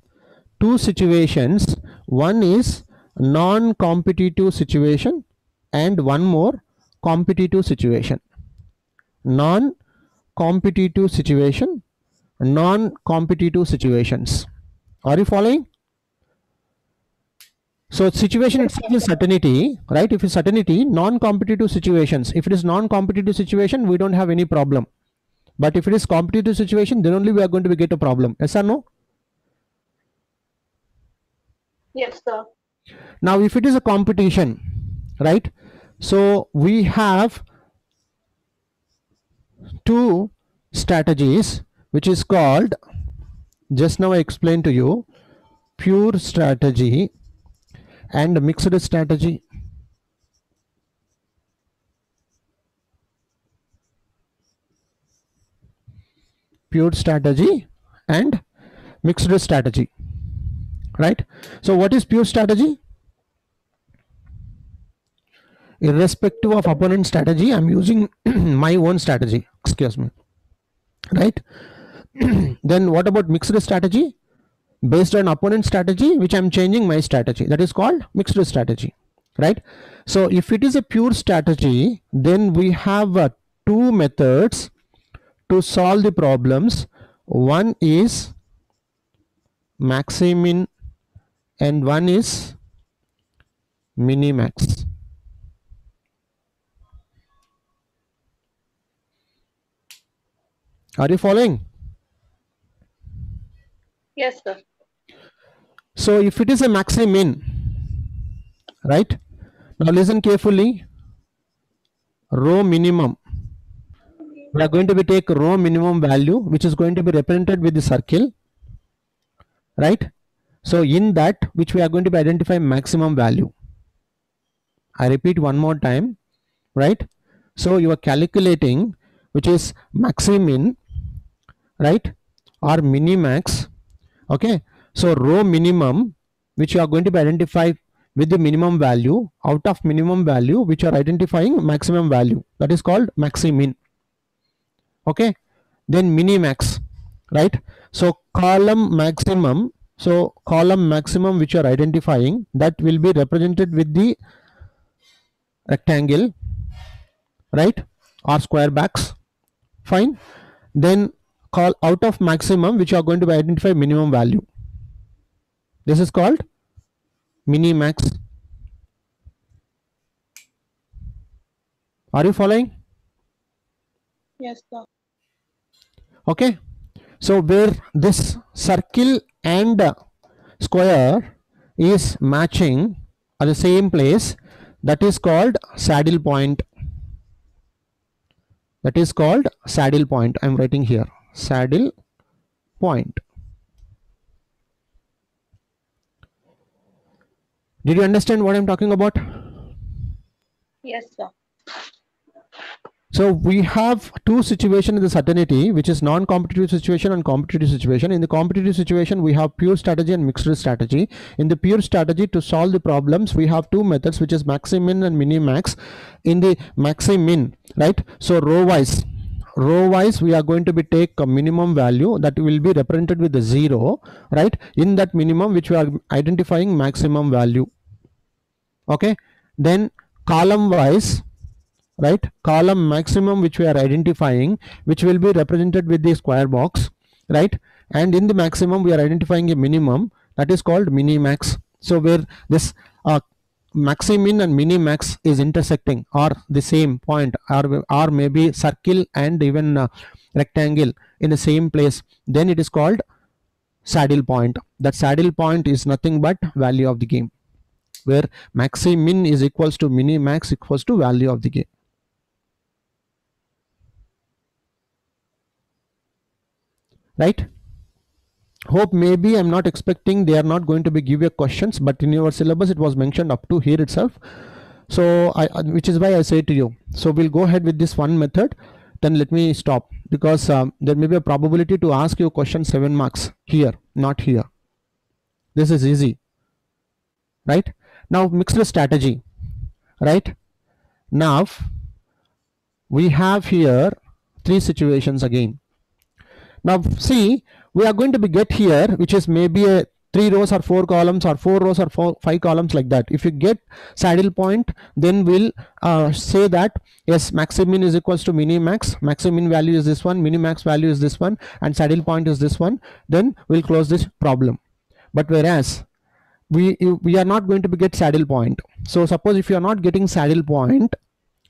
two situations. One is non-competitive situation and one more competitive situation. Non-competitive situation, non-competitive situations. Are you following? So situation itself is certainty, right? If it's certainty, non-competitive situations. If it is non-competitive situation, we don't have any problem. But if it is competitive situation, then only we are going to get a problem. Yes or no? Yes, sir. Now, if it is a competition, right? So we have two strategies, which is called, just now I explained to you, pure strategy and mixed strategy. Pure strategy and mixed strategy, right? So what is pure strategy? Irrespective of opponent strategy, I'm using my own strategy, excuse me, right? Then what about mixed strategy? Based on opponent strategy, which I'm changing my strategy, that is called mixed strategy, right? So if it is a pure strategy, then we have two methods to solve the problems. One is maximin and one is minimax. Are you following? Yes, sir. So if it is a maximin, right? Now listen carefully. Rho minimum. We are going to be take rho minimum value, which is going to be represented with the circle, right? So in that, which we are going to be identify maximum value. I repeat one more time, right? So you are calculating, which is maximin, right, or minimax. Okay, so rho minimum, which you are going to be identify with the minimum value out of minimum value which are identifying maximum value, that is called maximin. Okay, then minimax, right? So column maximum, so column maximum which are identifying, that will be represented with the rectangle, right, or square backs. Fine. Then call out of maximum which are going to identify minimum value, this is called minimax. Are you following? Yes, sir. Okay, so where this circle and square is matching at the same place, that is called saddle point. That is called saddle point. I am writing here saddle point. Did you understand what I am talking about? Yes, sir. So we have two situations in the certainty, which is non-competitive situation and competitive situation. In the competitive situation, we have pure strategy and mixed strategy. In the pure strategy, to solve the problems, we have two methods, which is maximin and minimax. In the maximin, right? So row wise we are going to be take a minimum value that will be represented with the 0, right? In that minimum, which we are identifying maximum value. Okay, then column wise, right, column maximum which we are identifying, which will be represented with the square box, right? And in the maximum we are identifying a minimum, that is called minimax. So where this maximin and minimax is intersecting, or the same point, or maybe circle and even rectangle in the same place, then it is called saddle point. That saddle point is nothing but value of the game, where maximin is equals to minimax equals to value of the game. Right? Hope maybe I'm not expecting they are not going to be give you questions, but in your syllabus it was mentioned up to here itself. So which is why I say to you, so we'll go ahead with this one method, then let me stop, because there may be a probability to ask you question 7 marks here, not here. This is easy, right? Now mixed strategy, right? Now we have here 3 situations again. Now see, we are going to be get here, which is maybe a 3 rows or 4 columns, or 4 rows or 5 columns, like that. If you get saddle point, then we'll say that yes, maximin is equals to minimax, maximin value is this one, minimax value is this one, and saddle point is this one, then we'll close this problem. But whereas we are not going to be get saddle point. So suppose if you are not getting saddle point,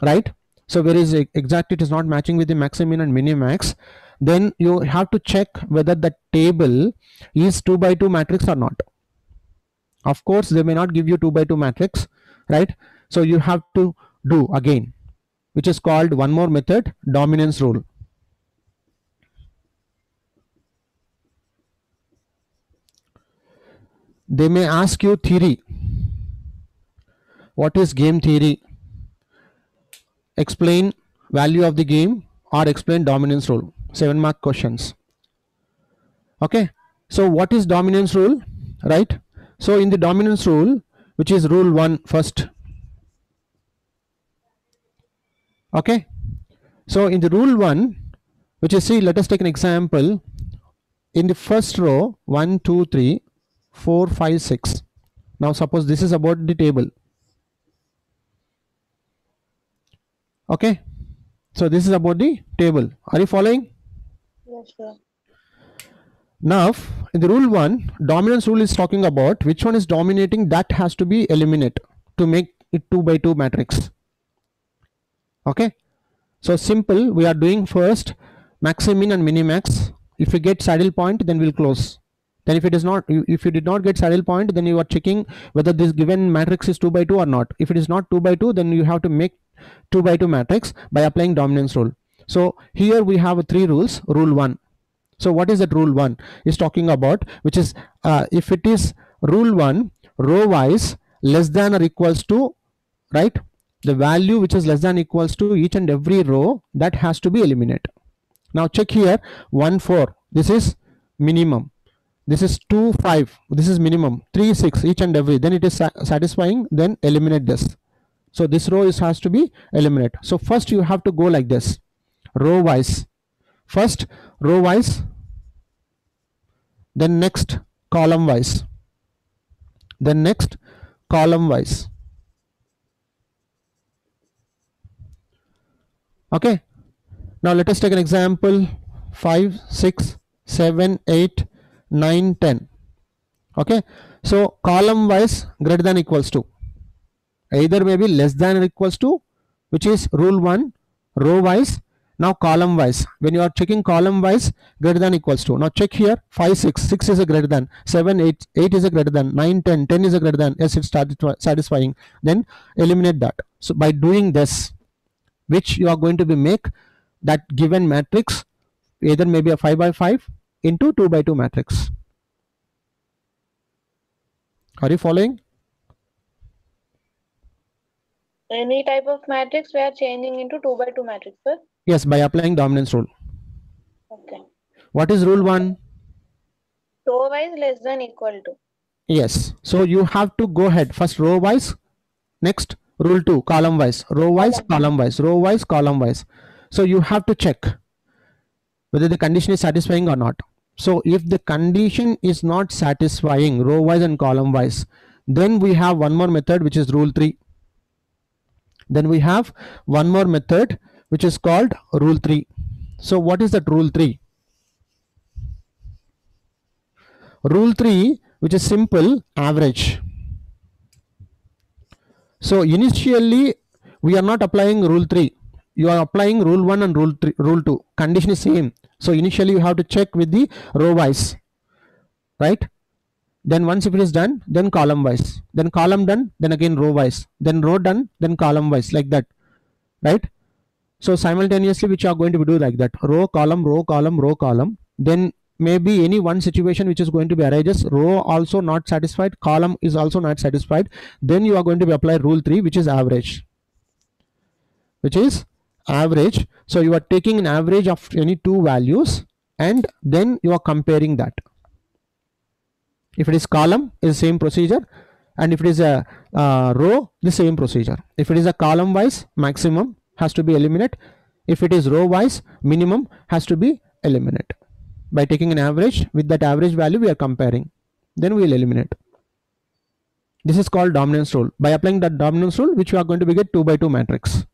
right, so where is exact it is not matching with the maximin and minimax, then you have to check whether the table is 2 by 2 matrix or not. Of course they may not give you 2 by 2 matrix, right? So you have to do again, which is called one more method, dominance rule. They may ask you theory. What is game theory? Explain value of the game or explain dominance rule. 7 mark questions. Okay, so what is dominance rule, right? So in the dominance rule, which is rule 1 first. Okay, so in the rule 1, which is, see, let us take an example. In the first row, 1 2 3 4 5 6. Now suppose this is about the table. Okay, so this is about the table. Are you following? Yes, sir. Now in the rule 1, dominance rule is talking about which one is dominating, that has to be eliminated to make it 2 by 2 matrix. Okay, so simple, we are doing first maximin and minimax. If you get saddle point, then we'll close. Then if it is not, if you did not get saddle point, then you are checking whether this given matrix is 2 by 2 or not. If it is not 2 by 2, then you have to make 2 by 2 matrix by applying dominance rule. So here we have 3 rules. Rule 1. So what is that rule 1 is talking about, which is if it is rule 1, row wise less than or equals to, right, the value which is less than equals to each and every row, that has to be eliminated. Now check here 1 4, this is minimum. This is 2, 5. This is minimum. 3, 6. Each and every. Then it is satisfying. Then eliminate this. So this row has to be eliminated. So first you have to go like this. Row wise. First row wise. Then next column wise. Then next column wise. Okay. Now let us take an example. 5, 6, 7, 8, 9, 10. Okay. So column wise greater than equals to. Either maybe less than or equals to, which is rule 1. Row wise. Now column wise. When you are checking column wise, greater than equals to. Now check here. 5, 6. 6 is a greater than. 7, 8. 8 is a greater than. 9, 10. 10 is a greater than. Yes, it's satisfying. Then eliminate that. So by doing this, which you are going to be make that given matrix either maybe a 5 by 5 into 2 by 2 matrix. Are you following? Any type of matrix we are changing into 2 by 2 matrix, sir? Yes, by applying dominance rule. Okay. What is rule 1? Row wise less than equal to. Yes. So you have to go ahead. First row wise. Next rule 2 column wise. Row wise, column wise. Row wise, column wise. So you have to check whether the condition is satisfying or not. So if the condition is not satisfying row wise and column wise, then we have one more method, which is rule 3. Then we have one more method which is called rule 3. So what is that rule 3? Rule 3, which is simple, average. So initially we are not applying rule 3. You are applying rule 1 and rule 2. Condition is same. So initially you have to check with the row wise, right? Then once if it is done, then column wise, then column done, then again row wise, then row done, then column wise, like that, right? So simultaneously which are going to do like that, row, column, row, column, row, column. Then maybe any one situation which is going to be arises, row also not satisfied, column is also not satisfied, then you are going to be apply rule 3, which is average. So you are taking an average of any two values and then you are comparing that. If it is column, is same procedure, and if it is a row, the same procedure. If it is a column wise, maximum has to be eliminated. If it is row wise, minimum has to be eliminated. By taking an average, with that average value we are comparing, then we will eliminate. This is called dominance rule. By applying that dominance rule, which we are going to be get 2 by 2 matrix.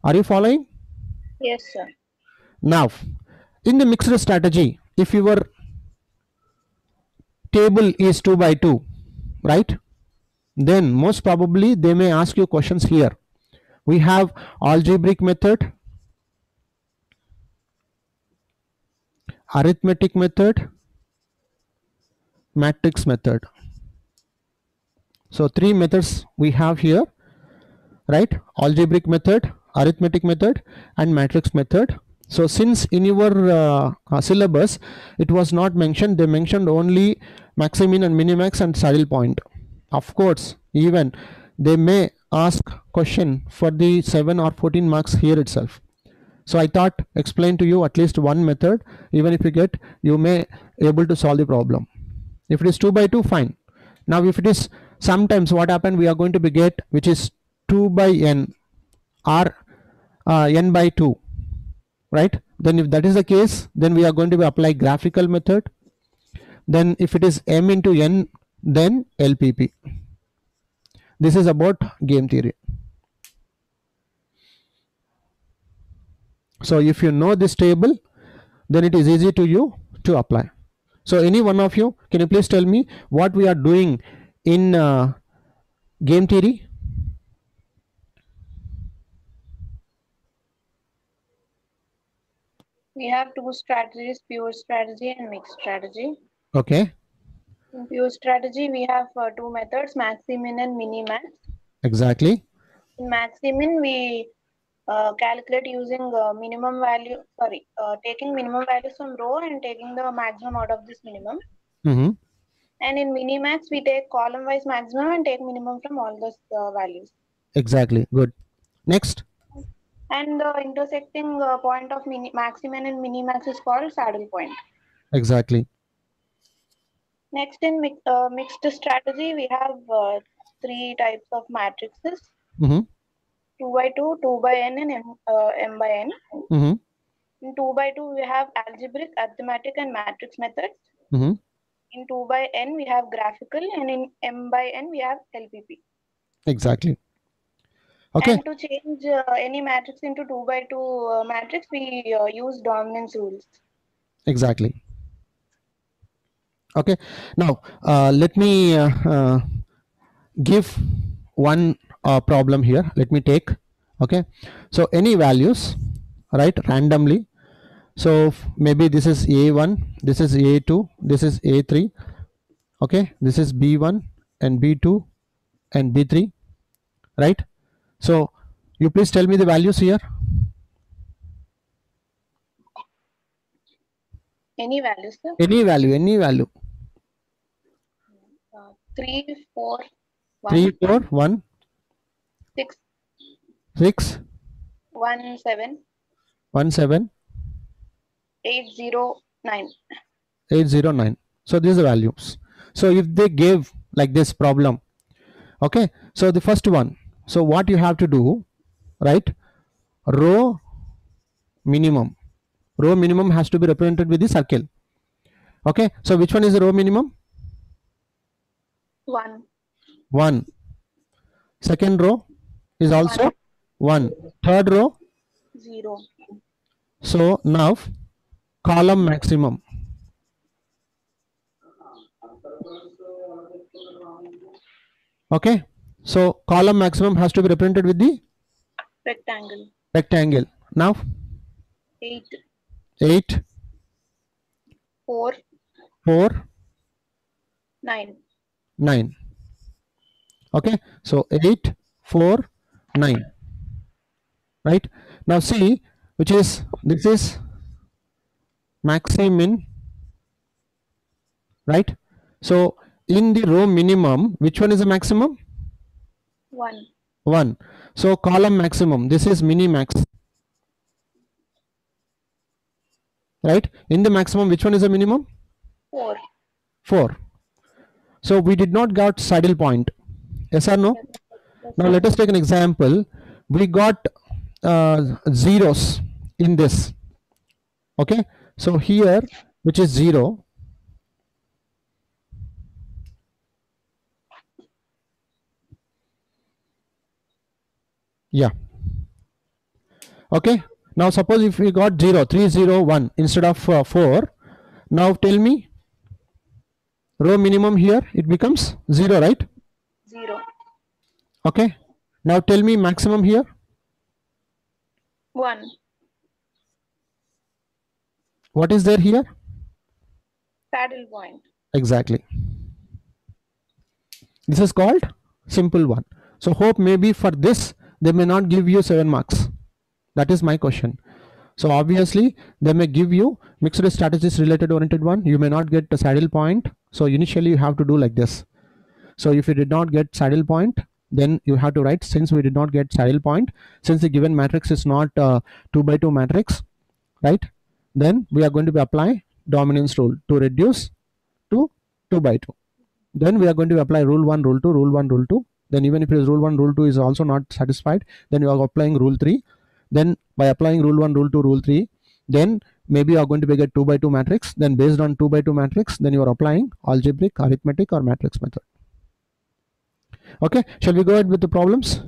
Are you following? Yes, sir. Now, in the mixed strategy, if your table is 2 by 2, right? Then most probably they may ask you questions here. We have algebraic method, arithmetic method, matrix method. So 3 methods we have here, right? Algebraic method, arithmetic method, and matrix method. So since in your syllabus it was not mentioned, they mentioned only maximin and minimax and saddle point. Of course, even they may ask question for the 7 or 14 marks here itself. So I thought explain to you at least one method. Even if you get, you may able to solve the problem. If it is 2 by 2, fine. Now if it is sometimes what happened, we are going to be get which is 2 by n or n by 2, right? Then if that is the case, then we are going to be apply graphical method. Then if it is m into n, then LPP. This is about game theory. So if you know this table, then it is easy to you to apply. So any one of you, can you please tell me what we are doing in game theory? We have two strategies, pure strategy and mixed strategy. Okay. In pure strategy, we have two methods, maximin and minimax. Exactly. In maximin, we calculate using minimum value, taking minimum values from row and taking the maximum out of this minimum. And in minimax, we take column wise maximum and take minimum from all those values. Exactly. Good. Next. And the intersecting point of maximin and minimax is called saddle point. Exactly. Next, in mixed strategy, we have 3 types of matrices: 2 by 2, 2 by n, and m by n. In 2 by 2, we have algebraic, arithmetic, and matrix methods. In 2 by n, we have graphical, and in m by n, we have LPP. Exactly. Okay. And to change any matrix into 2 by 2 matrix, we use dominance rules. Exactly. Okay. Now, let me give one problem here. Let me take. Okay. So any values, right, randomly. So maybe this is A1, this is A2, this is A3. Okay. This is B1 and B2 and B3, right? So you please tell me the values here. Any values, sir? Any value, any value. 3, 4, 1. 3, 4, 1. 6. 6. 1, 7. 1, 7. 8, 0, 9. 8, 0, 9. So these are values. So if they give like this problem, okay, so the first one, so what you have to do, right, row minimum has to be represented with the circle. Okay, so which one is the row minimum? 1. 1. Second row is also 1. Third row 0. So now column maximum. Okay, so column maximum has to be represented with the rectangle. Now 8. 8. 4. 4. 9. 9. Okay, so 8, 4, 9. Right, now see which is, this is maxmin, right? So in the row minimum, which one is the maximum? 1. 1. So column maximum, this is minimax, right? In the maximum, which one is the minimum? 4. 4. So we did not got saddle point. Yes or no? Now let us take an example. We got zeros in this. Okay, so here, which is 0, yeah. Okay, now suppose if we got 0, 3, 0, 1 instead of 4. Now tell me, row minimum here, it becomes 0, right? 0. Okay, now tell me maximum here. 1. What is there here? Saddle point. Exactly. This is called simple one. So hope maybe for this they may not give you 7 marks. That is my question. So obviously they may give you mixed strategies related oriented one. You may not get a saddle point. So initially you have to do like this. So if you did not get saddle point, then you have to write, since we did not get saddle point, since the given matrix is not 2 by 2 matrix, right? Then we are going to be apply dominance rule to reduce to 2 by 2. Then we are going to apply rule 1, rule 2, rule 1, rule 2. Then even if it is rule 1, rule 2 is also not satisfied, then you are applying rule 3. Then by applying rule 1, rule 2, rule 3, then maybe you are going to get 2 by 2 matrix. Then based on 2 by 2 matrix, then you are applying algebraic, arithmetic, or matrix method. Okay, shall we go ahead with the problems?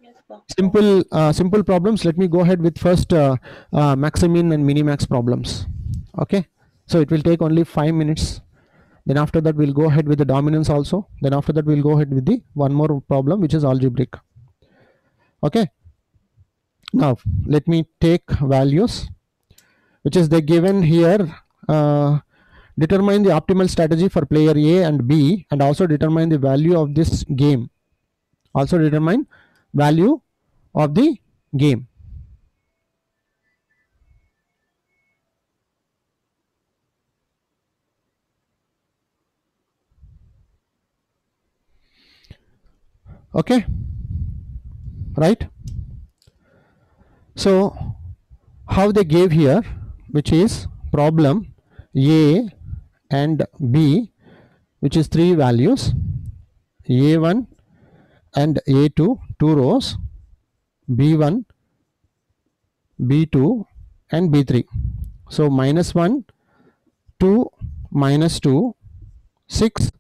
Yes, sir. Simple problems. Let me go ahead with first maximin and minimax problems. Okay, so it will take only 5 minutes. Then after that we'll go ahead with the dominance also. Then after that we'll go ahead with the one more problem, which is algebraic. Okay, now let me take values, which is they given here. Determine the optimal strategy for player A and B, and also determine the value of this game. Also determine value of the game. Okay, right? So how they gave here, which is problem A and B, which is 3 values, A1 and A2, 2 rows, B1, B2 and B3. So -1, 2, -2, 6,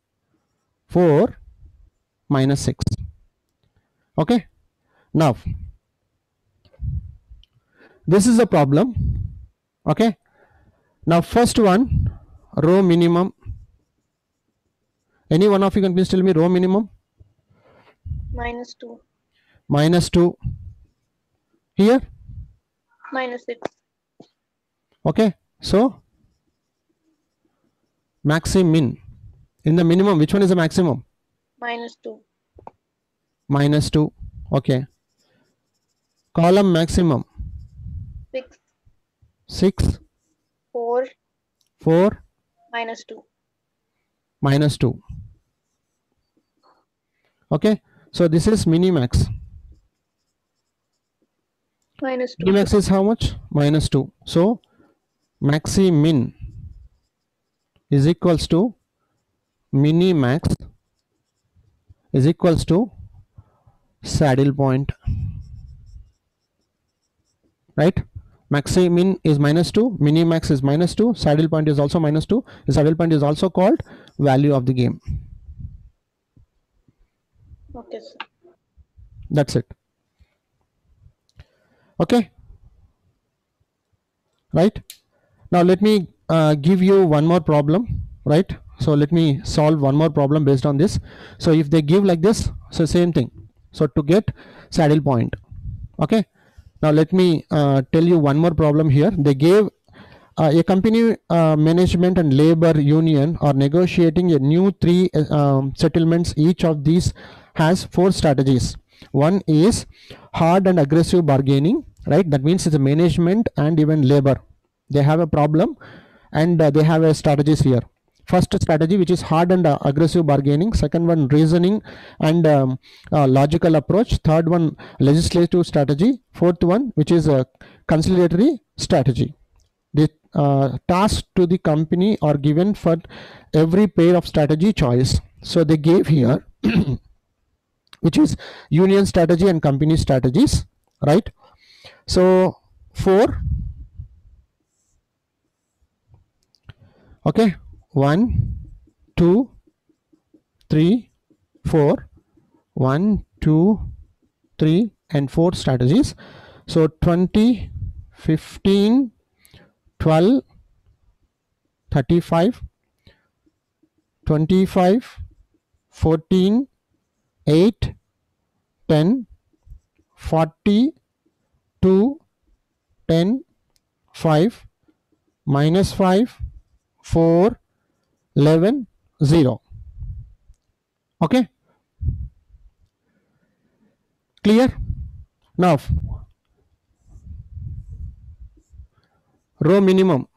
4, -6. Okay, now this is a problem. Okay, now first one, row minimum. Any one of you can please tell me row minimum? -2. -2. Here? -6. Okay, so maximum. In the minimum, which one is the maximum? -2. -2. Okay. Column maximum. 6. 6. 4. 4. -2. -2. Okay, so this is minimax. -2. Minimax is how much? -2. So maximin is equals to minimax is equals to saddle point, right? Maximin is -2, minimax is -2, saddle point is also -2. The saddle point is also called value of the game. Okay, sir. That's it. Okay, right? Now let me give you one more problem, right? So let me solve one more problem based on this. So if they give like this, so same thing. So to get saddle point, okay. Now let me tell you one more problem here. They gave a company management and labor union are negotiating a new 3 settlements. Each of these has 4 strategies. One is hard and aggressive bargaining, right? That means it's a management and even labor. They have a problem and they have a strategies here. First strategy, which is hard and aggressive bargaining. Second one, reasoning and logical approach. Third one, legislative strategy. Fourth one, which is a conciliatory strategy. The tasks to the company are given for every pair of strategy choice. So they gave here which is union strategy and company strategies, right? So 4, okay, 1, 2, 3, 4, 1, 2, 3 and 4 strategies. So 20, 15, 12, 35, 25, 14, 8, 10, 40, 2, 10, 5, -5, 4, 11, 0. Okay, clear? Now row minimum,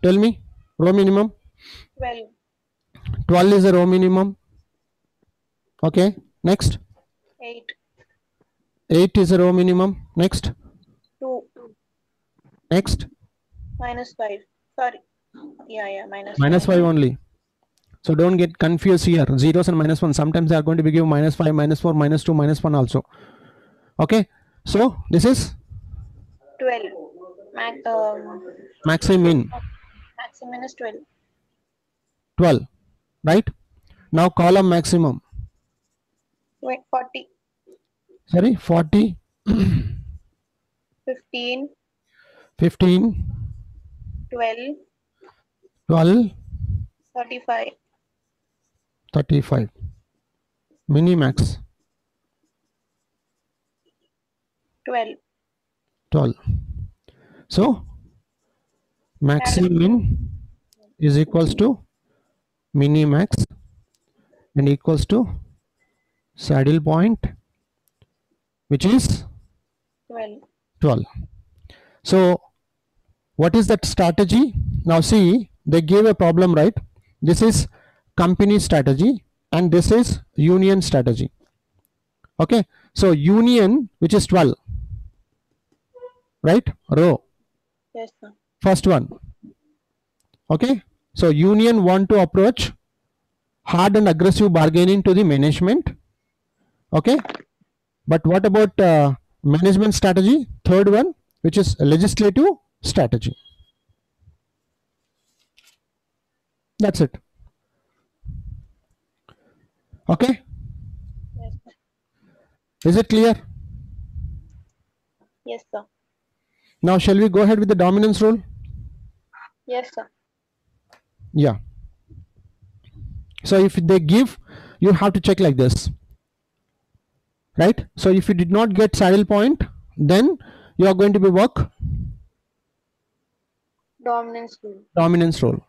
tell me row minimum. 12. 12 is a row minimum. Okay, next. 8. 8 is a row minimum. Next. 2. Next. -5. Sorry. Yeah, -5 only. So don't get confused here. Zeros and -1. Sometimes they are going to be given -5, -4, -2, -1 also. Okay. So this is 12. maximin. Maximum is 12. 12. Right. Now column maximum. 40. Sorry, 40. 15. 15. 12. 12. 35. 35. Minimax. 12. 12. So maximin is equals to minimax and equals to saddle point, which is 12. So what is that strategy? Now see, they gave a problem, right? This is company strategy and this is union strategy. Okay, so union, which is 12, right? Row. Yes, sir. First one. Okay, So union want to approach hard and aggressive bargaining to the management. Okay, but what about management strategy? Third one, which is legislative strategy. That's it. Okay, Yes, sir. is it clear? Yes, sir. Now shall we go ahead with the dominance rule? Yes, sir. Yeah. So if they give, you have to check like this, right? So if you did not get saddle point, then you are going to be work Dominance rule. dominance rule.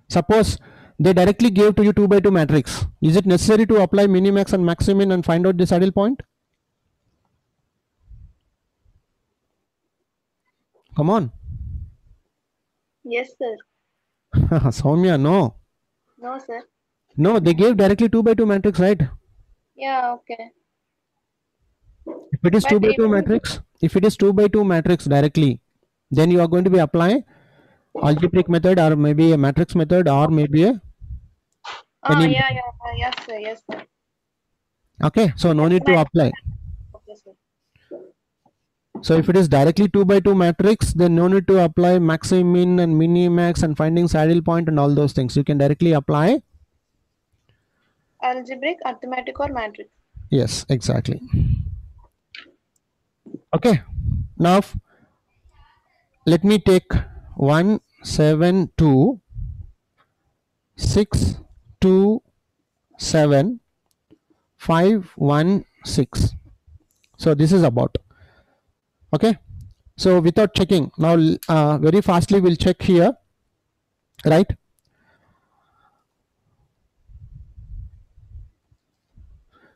Suppose they directly gave to you 2 by 2 matrix. Is it necessary to apply minimax and maximin and find out the saddle point? Come on. Yes, sir. Soumya, no. No, sir. No, they gave directly 2 by 2 matrix, right? Yeah, okay. If it is But 2 by 2 even- matrix, if it is 2 by 2 matrix directly, then you are going to be applying algebraic method or maybe a matrix method or maybe a any yeah. Yes, sir. Yes, sir. okay, so no need to apply. Okay, sir. So if it is directly 2 by 2 matrix, then no need to apply maximin and minimax and finding saddle point and all those things. You can directly apply. Algebraic, arithmetic, or matrix. Yes, exactly. Okay, now let me take 1 7 2 6 2 7 5 1 6. So this is about. Okay, so without checking now, very fastly we'll check here, right?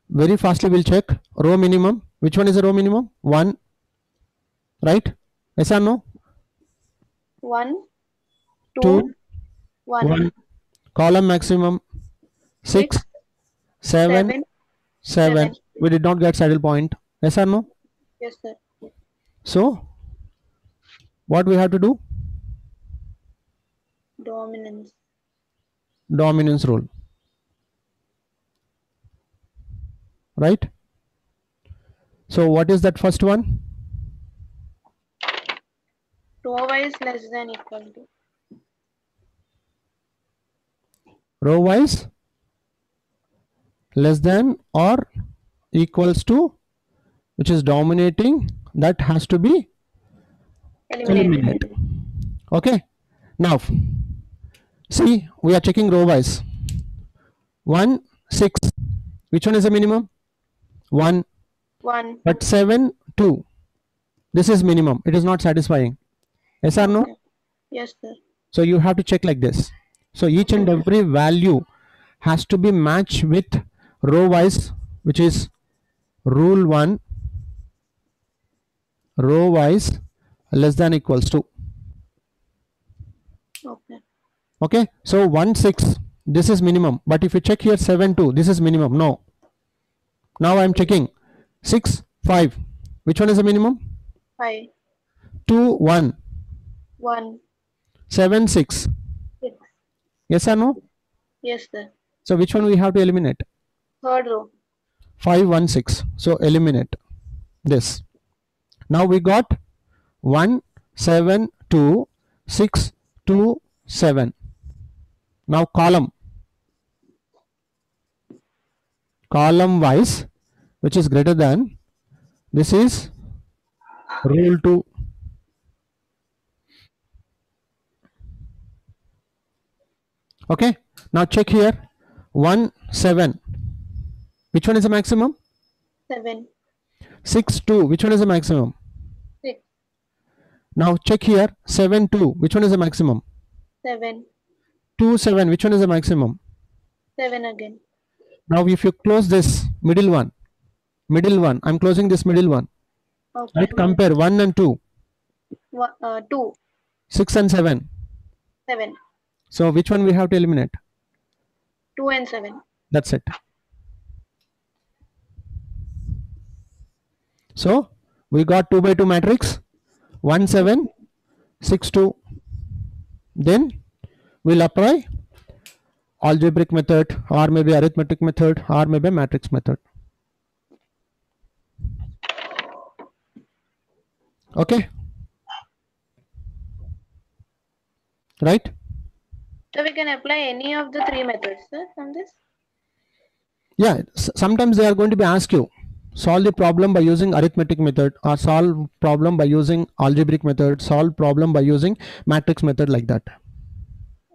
Very fastly we'll check row minimum. Which one is the row minimum? 1, right? Yes or no? 1, 2, 2, 1. 1. Column maximum 6, 7, 7. We did not get saddle point. Yes or no? Yes, sir. So what we have to do? Dominance. Dominance rule, right? So what is that first one? Row wise less than equal to. Row wise less than or equals to, which is dominating, that has to be eliminate. Okay, now see, we are checking row wise. 1 6, which one is the minimum? 1. 1. But 7 2, this is minimum, it is not satisfying. Yes or no? Yes, sir. So you have to check like this. So each and every value has to be matched with row wise, which is rule 1, row wise less than equals to. Okay. Okay, so 1 6, this is minimum, but if you check here 7 2, this is minimum. No, now I am checking 6 5, which one is the minimum? 5. 2 1, 1. 7 6. 6. Yes or no? Yes, sir. So which one we have to eliminate? Third row. 5 1 6. So eliminate this. Now we got 1 7 2 6 2 7. Now column wise, which is greater than, this is rule 2. Okay, now check here 1 7, which one is the maximum? 7. 6 2, which one is the maximum? 6. Now check here 7 2, which one is the maximum? 7. 2 7, which one is the maximum? 7 again. Now if you close this middle one, I'm closing this middle one, Okay. right? Compare 1 and 2, 2. 6 and 7. 7. So which one we have to eliminate? 2 and 7. That's it. So we got 2 by 2 matrix, 1 7 6 2, then we'll apply algebraic method, or maybe arithmetic method, or maybe matrix method. Okay, right? So we can apply any of the three methods, sir, from this? Yeah, sometimes they are going to be ask you solve the problem by using arithmetic method, or solve problem by using algebraic method, solve problem by using matrix method, like that.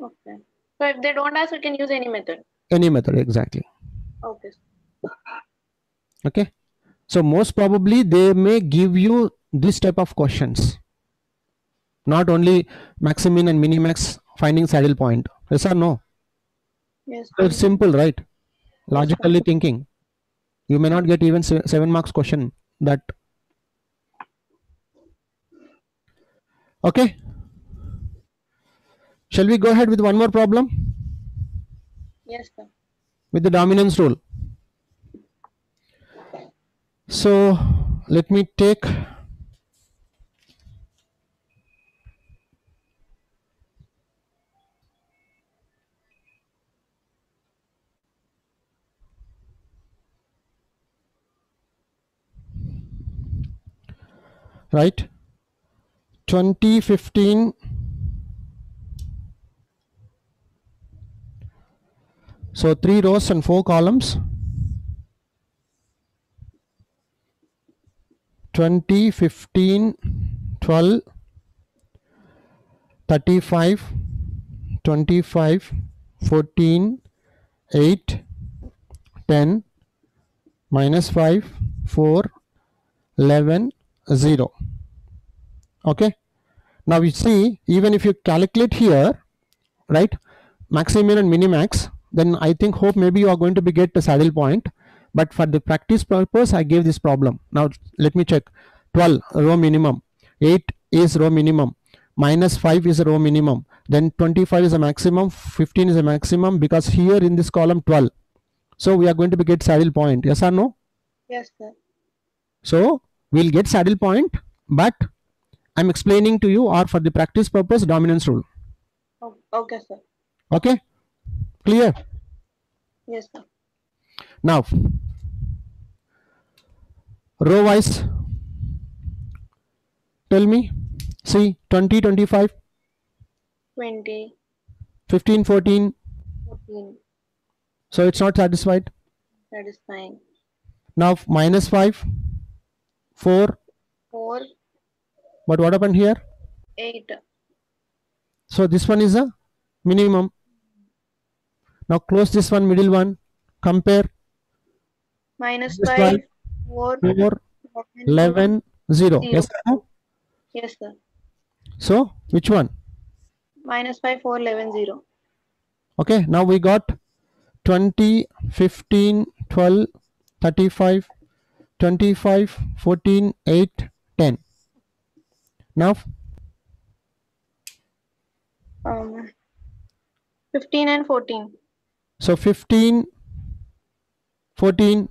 Okay. So if they don't ask, we can use any method. Any method, exactly. Okay. Okay, so most probably they may give you this type of questions, not only maximin and minimax finding saddle point. Yes or no? Yes. So it's simple, right? Logically thinking, you may not get even 7 marks question that. Okay, shall we go ahead with one more problem? Yes, sir. With the dominance rule. So let me take right 2015. So 3 rows and 4 columns. 20, 15, 12, 35, 25, 14, 8, 10, minus 5, 4, 11, 0. Okay. Now you see, even if you calculate here, right, maximin and minimax, then I think hope maybe you are going to be get the saddle point. But for the practice purpose, I gave this problem. Now let me check. 12 row minimum, 8 is row minimum, minus 5 is a row minimum, then 25 is a maximum, 15 is a maximum, because here in this column 12. So we are going to be get saddle point. Yes or no? Yes, sir. So we'll get saddle point, but I'm explaining to you, or for the practice purpose, dominance rule. Okay, sir. Okay, clear? Yes, sir. Now row wise, tell me. See, 20, 25, 20, 15, 14. 14. So it's not satisfied. That is fine. Now minus 5, 4. 4, But what happened here? 8. So this one is a minimum. Now close this one, middle one. Compare. Minus This 5, one, 4, 4, 11, 0. 0. Yes or no? Yes, sir. So which one? Minus 5, 4, 11, 0. Okay, now we got 20, 15, 12, 35, 25, 14, 8, 10. Now 15 and 14. so 15, 14.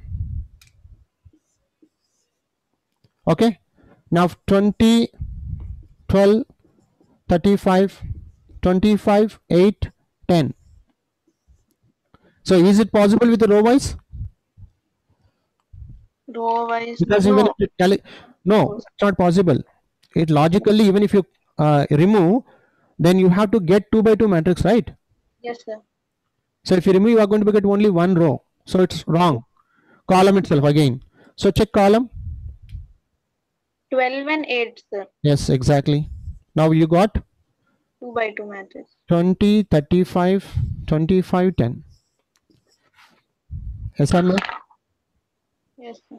Okay, now 20, 12, 35, 25, 8, 10. So is it possible with the row wise? Row wise. Because No. even if you no, it's not possible. It logically, even if you remove, then you have to get 2 by 2 matrix, right? Yes, sir. So if you remove, you are going to get only one row. So it's wrong. Column itself again. So check column. 12 and 8, sir. Yes, exactly. Now you got 2 by 2 matrix. 20, 35, 25, 10. Yes or no? Yes, sir.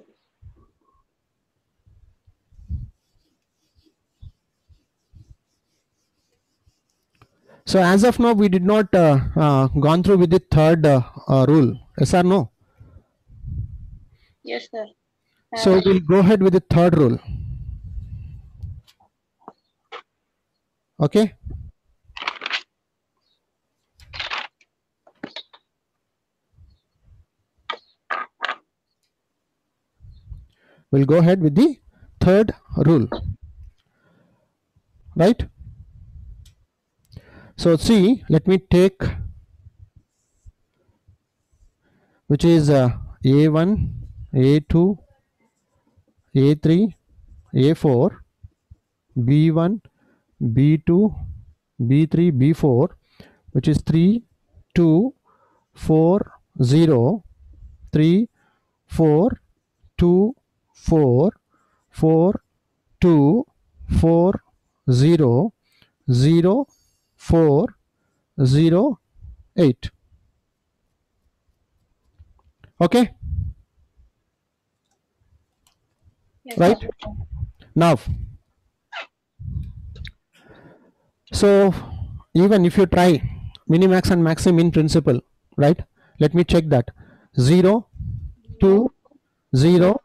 So as of now, we did not gone through with the third rule. Yes or no? Yes, sir. So we'll go ahead with the third rule. Okay. We'll go ahead with the third rule. Right. So see, let me take which is A1, A2, A3, A4, B1, B2, B3, B4, which is 3, 2, 4, 0, 3, 4, 2, 4, 4, 2, 4, 0, 0, 4, 0, 8. Okay, Yes, right? sir. Now, so even if you try minimax and maxim in principle, right? Let me check that. 0, 2, 0,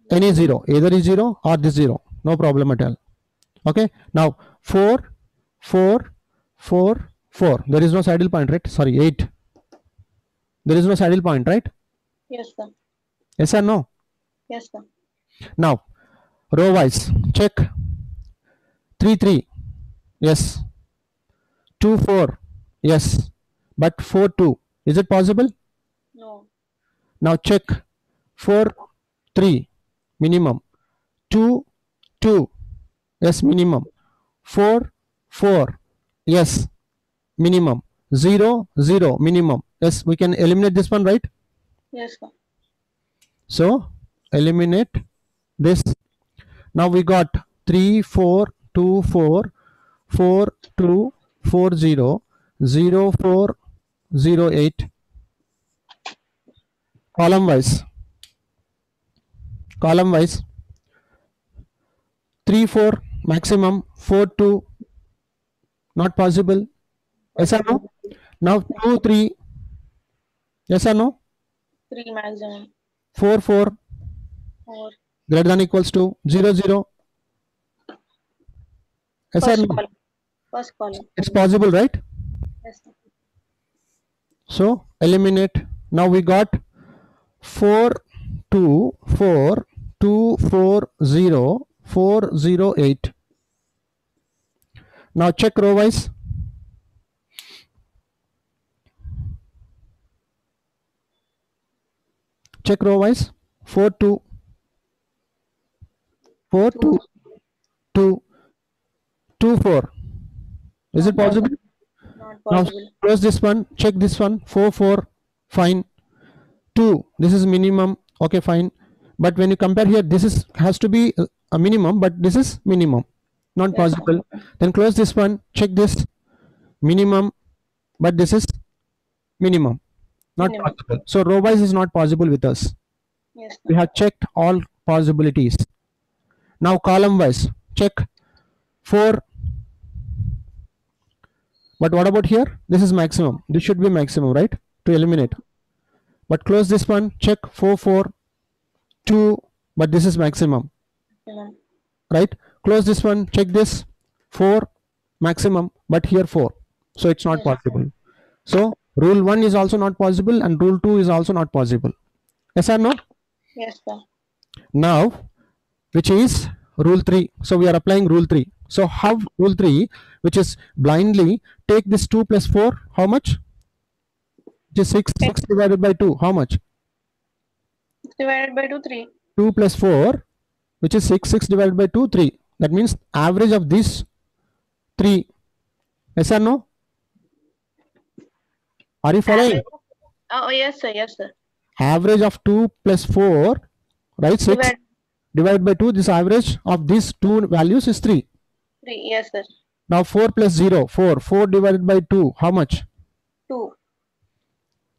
any 0, either is 0 or this 0, no problem at all. Okay, now 4, 4, 4, 4, there is no saddle point, right? Sorry, 8, there is no saddle point, right? Yes, sir. Yes or no? Yes, sir. Now row wise check. 3, 3, yes. 2, 4, yes, but 4, 2, is it possible? No. Now check. 4, 3, minimum. 2, 2, yes, minimum. 4, 4, yes, minimum. 0, 0, minimum. Yes, we can eliminate this one, right? Yes, sir. So eliminate this. Now we got 3, 4, 2, 4, 4, 2, 4, 0, 0, 4, 0, 8. Column wise 3, 4 maximum, 4, 2 not possible. Yes or no? Now 2, 3, yes or no? 3 maximum. 4, 4 4. greater than equals to 0, 0. Yes or First no? column. First column. It's possible, right? Yes, sir. So eliminate. Now we got 4, 2, 4, 2, 4, 0, 4, 0, 8. Now check row wise. Check row wise. 4, 2, 4, 2, 2, 2, 4. Is it possible? Not Now possible. close this one. Check this one. 4, 4. Fine. 2. This is minimum. Okay, fine. But when you compare here, this is has to be a minimum, but this is minimum. Not Yes, sir. possible. Then close this one. Check this. Minimum, but this is minimum. Not Minimum. possible. So row wise is not possible with us. Yes, sir. We have checked all possibilities. Now column wise check 4. But what about here? This is maximum. This should be maximum, right? To eliminate. But close this one. Check 4, 4, 2. But this is maximum, Minimum. right? Close this one. Check this. 4 maximum, but here 4. So it's not Yes. possible. So rule 1 is also not possible and rule 2 is also not possible. Yes or no? Yes, sir. Now which is rule 3. So we are applying rule 3. So how rule 3, which is blindly take this 2 plus 4, how much? Which is 6. 6 divided by 2, how much? 6 divided by 2, 3. 2 plus 4, which is 6. 6 divided by 2, 3. That means average of these 3. Yes or no? Are you following? Oh, yes, sir. Yes, sir. Average of 2 plus 4, right? 6 divided by 2. This average of these two values is 3. 3. Yes, sir. Now 4 plus 0, 4. 4 divided by 2, how much? 2.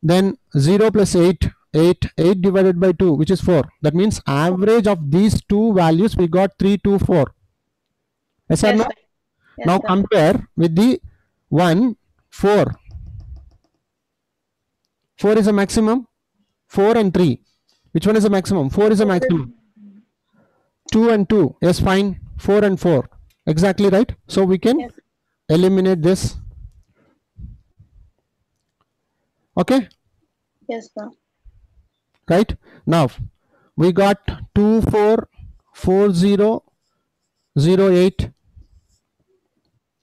Then 0 plus 8, 8. 8 divided by 2, which is 4. That means average of these two values we got 3, 2, 4. Yes or Yes, no? sir. Yes, Now sir. compare with the 1, 4. 4 is a maximum. 4 and 3. Which one is a maximum? 4 is a maximum. 2 and 2. Yes, fine. 4 and 4. Exactly right. So we can Yes. eliminate this. Okay. Yes, sir. Right. Now we got 2, 4, 4, 0, 0, 8.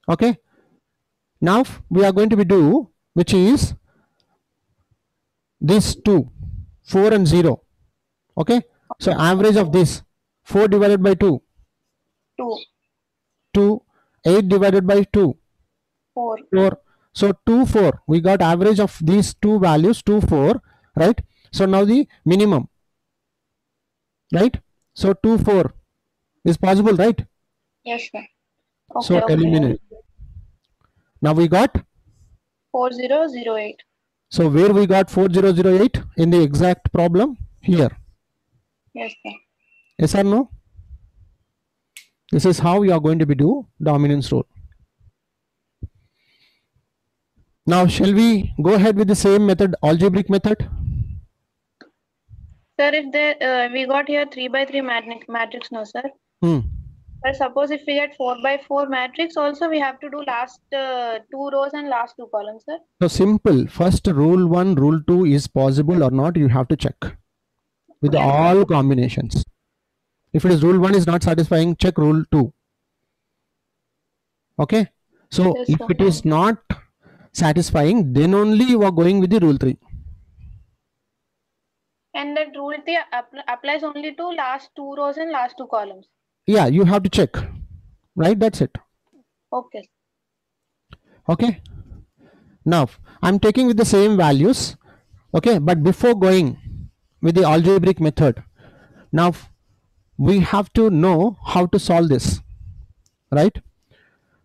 Okay. Now we are going to be do, which is these two, 4 and 0. Okay, so average of this 4 divided by 2, 2, 2, 8 divided by 2, 4. 4. So 2, 4. We got average of these two values, 2, 4, right? So now the minimum, right? So 2, 4 is possible, right? Yes, sir. So Okay, eliminate. Now we got 4008. So where we got 4008 in the exact problem? Here. Yes, sir. Yes or no? This is how you are going to be do dominance rule. Now shall we go ahead with the same method, algebraic method? Sir, if we got here 3 by 3 matrix, no, sir. But suppose if we get 4 by 4 matrix, also we have to do last 2 rows and last 2 columns, sir. So simple. First rule 1, rule 2 is possible or not, you have to check with all combinations. If it is rule 1 is not satisfying, check rule 2. Okay. So Yes, if sir. it is not satisfying, then only you are going with the rule 3. And that rule 3 applies only to last 2 rows and last 2 columns. Yeah, you have to check. Right, that's it. Okay. Okay. Now I'm taking with the same values. Okay, but before going with the algebraic method, now we have to know how to solve this, right?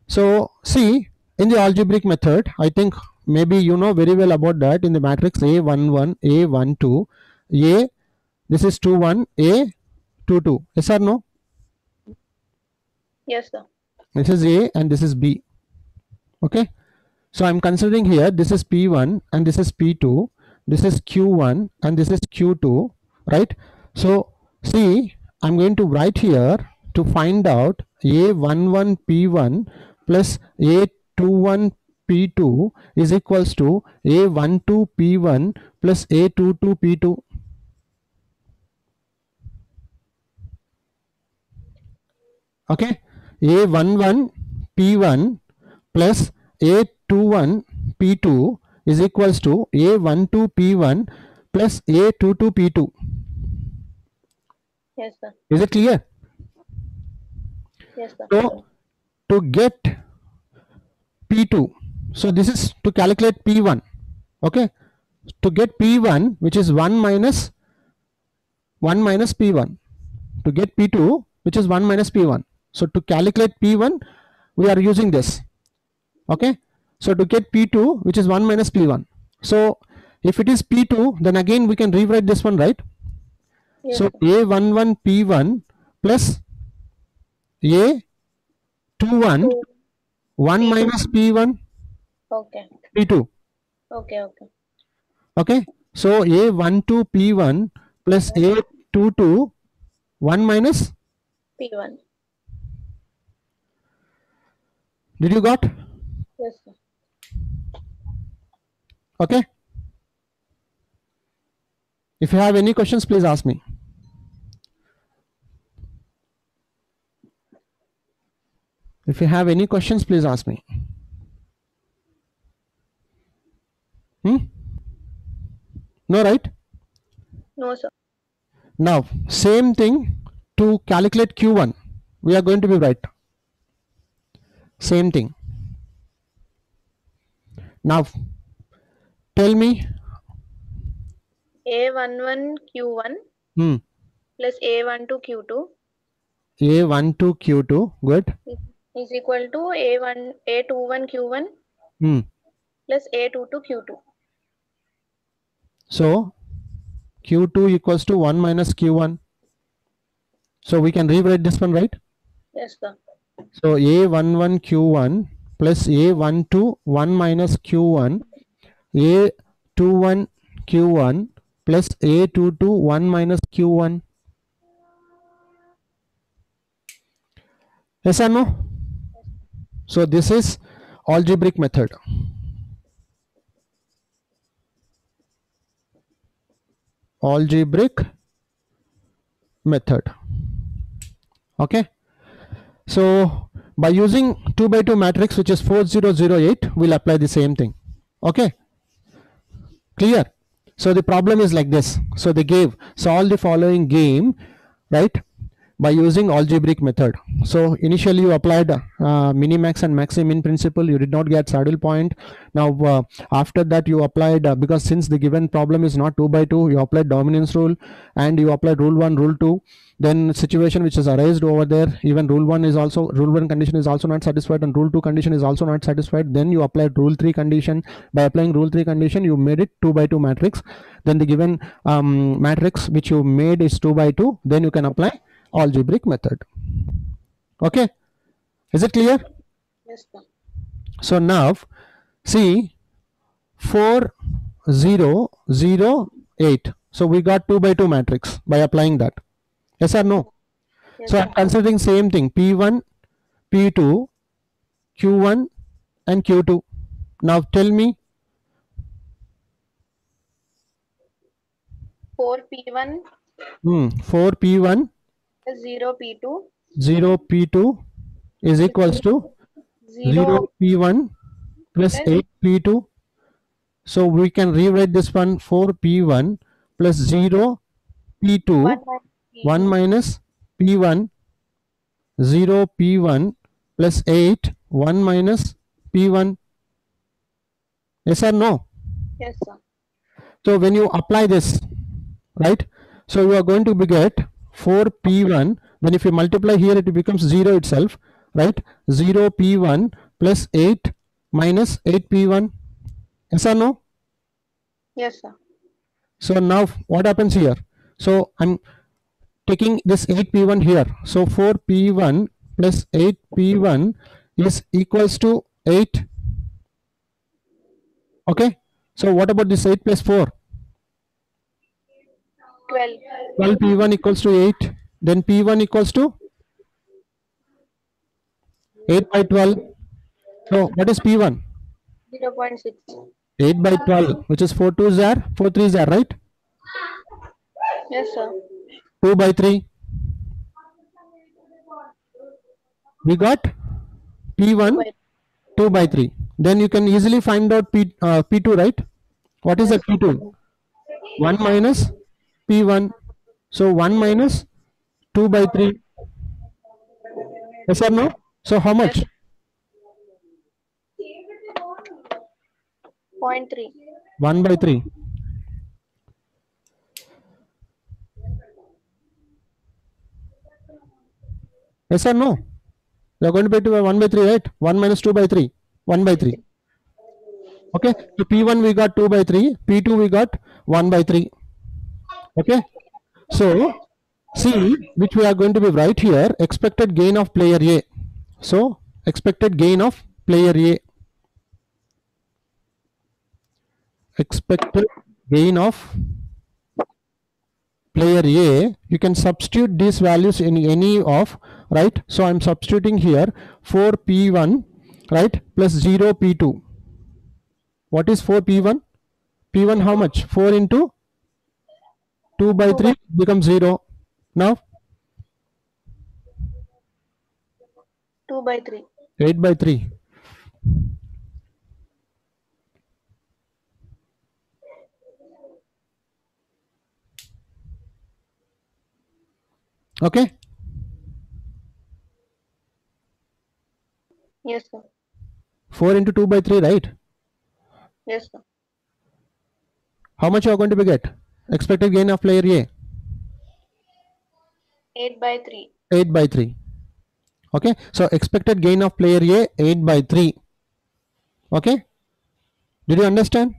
So see, in the algebraic method, I think maybe you know very well about that. In the matrix A11, A12, A, this is 21, A22. Yes or no? Yes, sir. This is A and this is B. Okay. So I'm considering here this is P1 and this is P2, this is Q1 and this is Q2, right? So see, I'm going to write here to find out A11 P1 plus A21 P2 is equals to A12 P1 plus A22 P2. Okay, A11 P1 plus A21 P2 is equals to A12 P1 plus A22 P2. Yes, sir. Is it clear? Yes, sir. So to get P2, so this is to calculate P1. Okay, to get P1, which is 1 minus P1, to get P2, which is 1 minus P1. So to calculate P1, we are using this. Okay, so to get P2, which is 1 minus P1. So if it is P2, then again we can rewrite this one, right? Yes, so sir. A11 P1 plus A21 1 minus P1 Okay. P2. Okay. Okay, so A12 P1 plus A22 1 minus P1. Did you got? Yes, sir. Okay. If you have any questions, please ask me. If you have any questions, please ask me. No, right? No, sir. Now, same thing to calculate Q1. We are going to be right. Same thing. Now, tell me. A11 Q1 plus A12 Q2 A12 Q2, good, is equal to A21 Q1 plus A22 Q2. So Q2 equals to 1 minus Q1. So we can rewrite this one, right? Yes, sir. So A11 Q1 plus A12 1 minus Q1, A21 Q1 plus A22 1 minus Q1. Yes or no? So this is algebraic method. Algebraic method. Okay. So by using 2 by 2 matrix, which is 4008, we'll apply the same thing. Okay, clear? So the problem is like this. So they gave solve the following game, right, by using algebraic method. So initially you applied minimax and maximin principle, you did not get saddle point. Now after that you applied, because since the given problem is not 2 by 2, you applied dominance rule and you applied rule 1, rule 2. Then situation which is arised over there, even rule 1 condition is also not satisfied and rule 2 condition is also not satisfied. Then you applied rule 3 condition. By applying rule 3 condition, you made it 2 by 2 matrix. Then the given matrix which you made is 2 by 2. Then you can apply algebraic method. Okay, is it clear? Yes, sir. So now see 4008. So we got 2 by 2 matrix by applying that. Yes or no? Yes, So sir. I'm considering same thing, P1, P2, Q1 and Q2. Now tell me 4P1 4P1 plus 0P2 0 P2 is equals to 0 P1 plus 8 P2. So we can rewrite this one 4 P1 plus 0 P2 1 minus P1 0 P1 plus 8 1 minus P1. Yes or no? Yes, sir. So when you apply this, right, so you are going to be get 4 P1. Then if you multiply here, it becomes 0 itself, right? 0 P1 plus 8 minus 8 P1. Yes or no? Yes, sir. So now what happens here? So I'm taking this 8 P1 here. So 4 P1 plus 8 P1 is equals to 8. Okay. So what about this 8 plus 4? 12. 12 P1 equals to 8. Then P1 equals to 8 by 12. So what is P1? 0.6. 8 by 12, which is 4 2s are 4 3s are, right? Yes, sir. 2 by 3. We got P1 2 by 3. Then you can easily find out P2, right? What is that P2? 1 minus P1. So 1 minus 2 by 3. Yes or no? So how much? 0.3. 1 by 3. Yes or no? You are going to pay to 1 by 3, right? 1 minus 2 by 3. 1 by 3. Okay. So P1 we got 2 by 3. P2 we got 1 by 3. Okay. So see which we are going to be right here, expected gain of player A. So expected gain of player A. Expected gain of player A, you can substitute these values in any of, right? So I'm substituting here 4 P1, right, plus 0 P2. What is 4 P1? P1 how much? 4 into 2 by 3 becomes 0. Now 2 by 3. 8 by 3. Okay. Yes, sir. 4 into 2 by 3, right? Yes, sir. How much you are going to be get? Expected gain of player A? 8 by 3. 8 by 3. Okay. So expected gain of player A 8 by 3. Okay. Did you understand?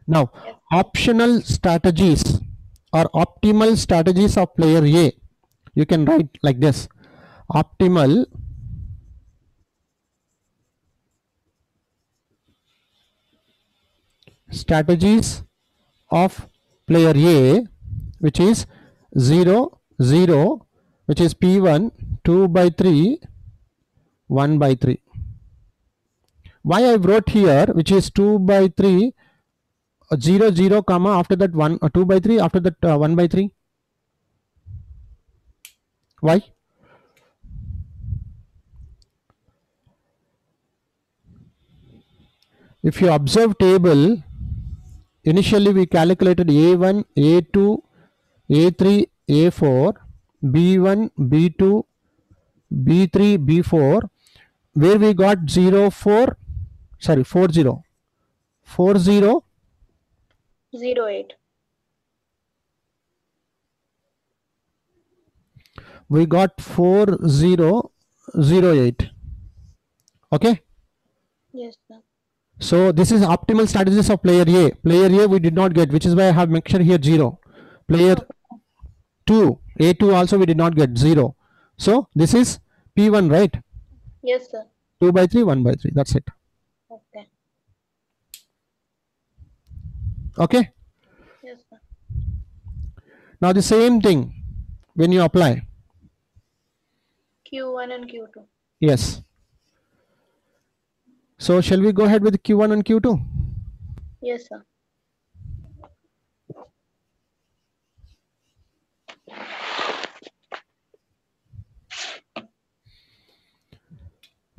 Now, optional strategies or optimal strategies of player A. You can write like this. Optimal strategies of player A, which is 0 0, which is P1 2 by 3 1 by 3. Why I wrote here which is 2 by 3 0 0 comma after that 1 2 by 3 after that 1 by 3? Why? if you observe table, initially we calculated A1, A2, A3, A4, B1, B2, B3, B4, where we got 0, 4, sorry, 40, 40, 08. we got 4008. Okay. Yes, sir. So this is optimal strategies of player A. Player A we did not get, which is why I have mentioned here 0. Player 2, A2 also we did not get 0. So this is P1, right? Yes, sir. 2 by 3, 1 by 3. That's it. Okay. Okay. Yes, sir. Now the same thing when you apply. Q1 and Q2. Yes. So shall we go ahead with Q1 and Q2? Yes, sir.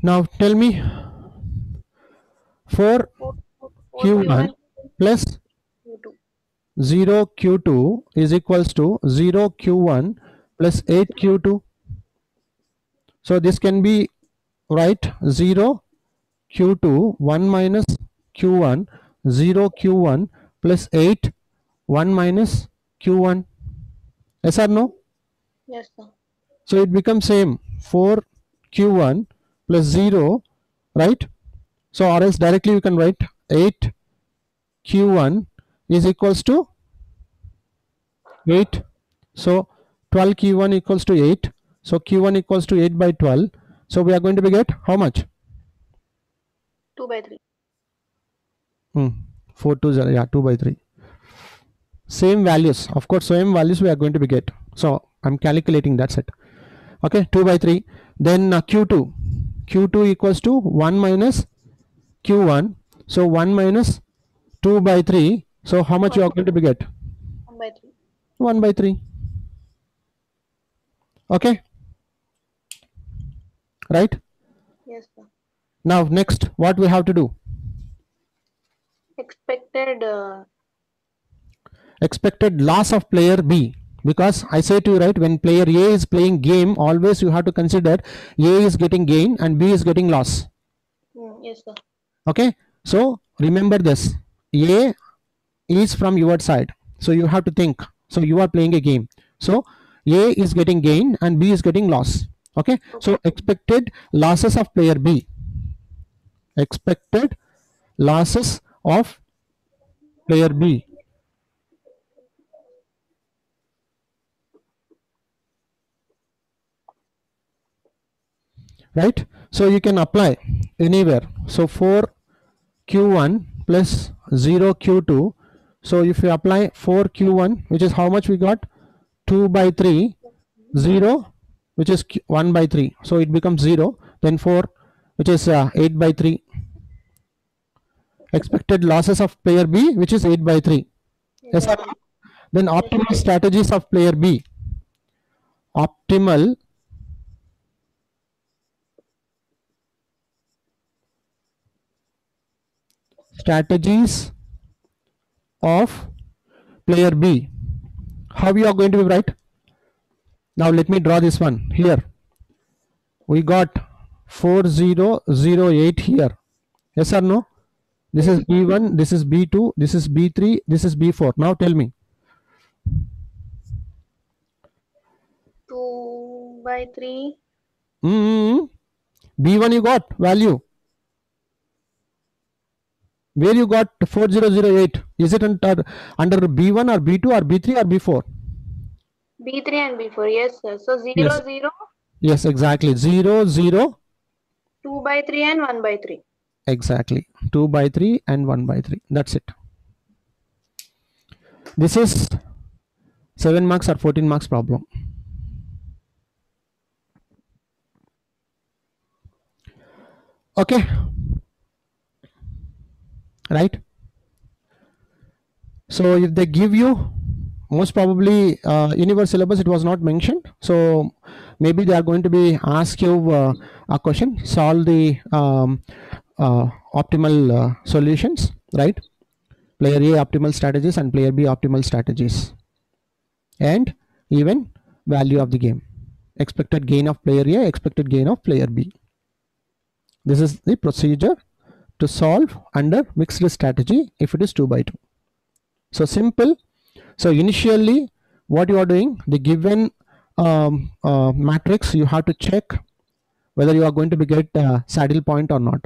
Now tell me, for Q1 plus Q2. 0 Q2 is equals to 0 Q1 plus 8 Q2. So this can be right, 0 Q2 1 minus Q1, 0 Q1 plus 8 1 minus Q1. Yes or no? Yes, sir. So it becomes same, 4 Q1 plus 0, right? So or else directly you can write 8 Q1 is equals to 8. So 12 Q1 equals to 8. So Q1 equals to 8 by 12. So we are going to be get how much? 2 by 3. 4 to 0, yeah, 2 by 3. Same values, of course, same values we are going to be get. So I'm calculating, that's it. Okay, 2 by 3. Then Q2. Q2 equals to 1 minus Q1. So 1 minus 2 by 3. So how much you are going to be get? 1 by 3. 1 by 3. Okay. Right? Yes, sir. Now next, what we have to do? Expected loss of player B. Because I say to you, right, when player A is playing game, always you have to consider A is getting gain and B is getting loss. Yes, sir. Okay. So remember this. A is from your side. So you have to think. So you are playing a game. So A is getting gain and B is getting loss. Okay. So expected losses of player B. Expected losses of player B. Right? So you can apply anywhere. So 4 Q1 plus 0 Q2. So if you apply 4 Q1, which is how much we got? 2 by 3, 0, which is 1 by 3. So it becomes 0. Then 4, which is 8 by 3. Expected losses of player B, which is 8 by 3. Yes, sir. Then optimal strategies of player B. Optimal strategies of player B. How you are going to be right? Now let me draw this one here. We got 4008 here. Yes or no? This is B1, this is B2, this is B3, this is B4. Now tell me. 2 by 3. B1 you got value. Where you got 4008? Is it under B1 or B2 or B3 or B4? B3 and B4. Yes, sir. So 0, Yes. 0. Yes, exactly. 0, 0. 2 by 3 and 1 by 3. Exactly. 2 by 3 and 1 by 3. That's it. This is 7 marks or 14 marks problem. Okay. Right. So if they give you, most probably in your syllabus it was not mentioned. So maybe they are going to be ask you a question, solve the optimal solutions, right? Player A optimal strategies and player B optimal strategies, and even value of the game, expected gain of player A, expected gain of player B. This is the procedure to solve under mixed strategy if it is 2 by 2. So simple. So initially what you are doing, the given matrix, you have to check whether you are going to be get saddle point or not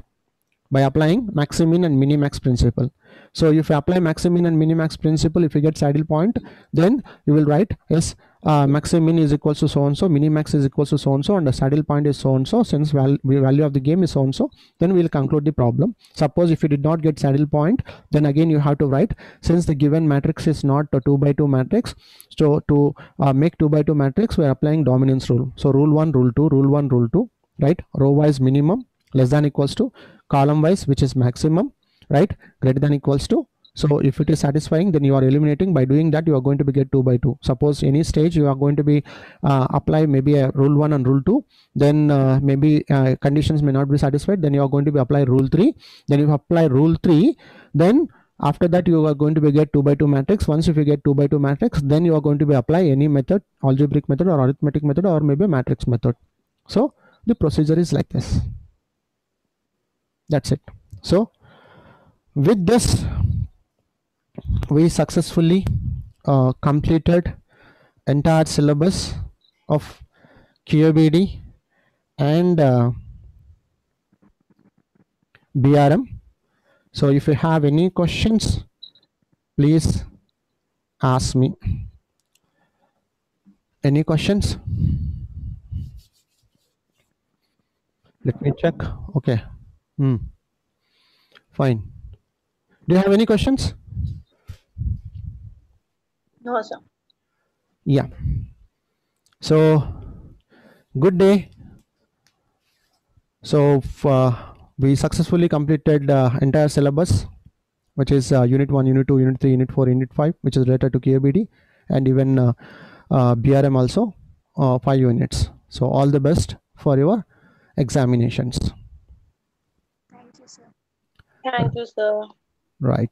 by applying maximin and minimax principle. So if you apply maximin and minimax principle, if you get saddle point, then you will write yes, maximin is equals to so and so, minimax is equals to so and so, and the saddle point is so and so. Since value of the game is so and so, then we will conclude the problem. Suppose if you did not get saddle point, then again you have to write, since the given matrix is not a 2 by 2 matrix, so to make 2 by 2 matrix, we are applying dominance rule. So rule 1, rule 2, rule 1, rule 2, right? Row wise minimum less than equals to column wise, which is maximum, right, greater than equals to. So if it is satisfying, then you are eliminating. By doing that, you are going to be get 2 by 2. Suppose any stage you are going to be apply maybe a rule 1 and rule 2, then maybe conditions may not be satisfied, then you are going to be apply rule 3. Then if you apply rule 3, then after that you are going to be get 2 by 2 matrix. Once if you get 2 by 2 matrix, then you are going to be apply any method, algebraic method or arithmetic method or maybe matrix method. So the procedure is like this. That's it. So with this, we successfully completed entire syllabus of QABD and BRM. So if you have any questions, please ask me. Any questions? Let me check. Okay. Fine. Do you have any questions? No, sir. Yeah. So good day. So we successfully completed entire syllabus, which is unit 1, unit 2, unit 3, unit 4, unit 5, which is related to QABD, and even BRM also, 5 units. So all the best for your examinations. Thank you, sir. Thank you, sir. Right.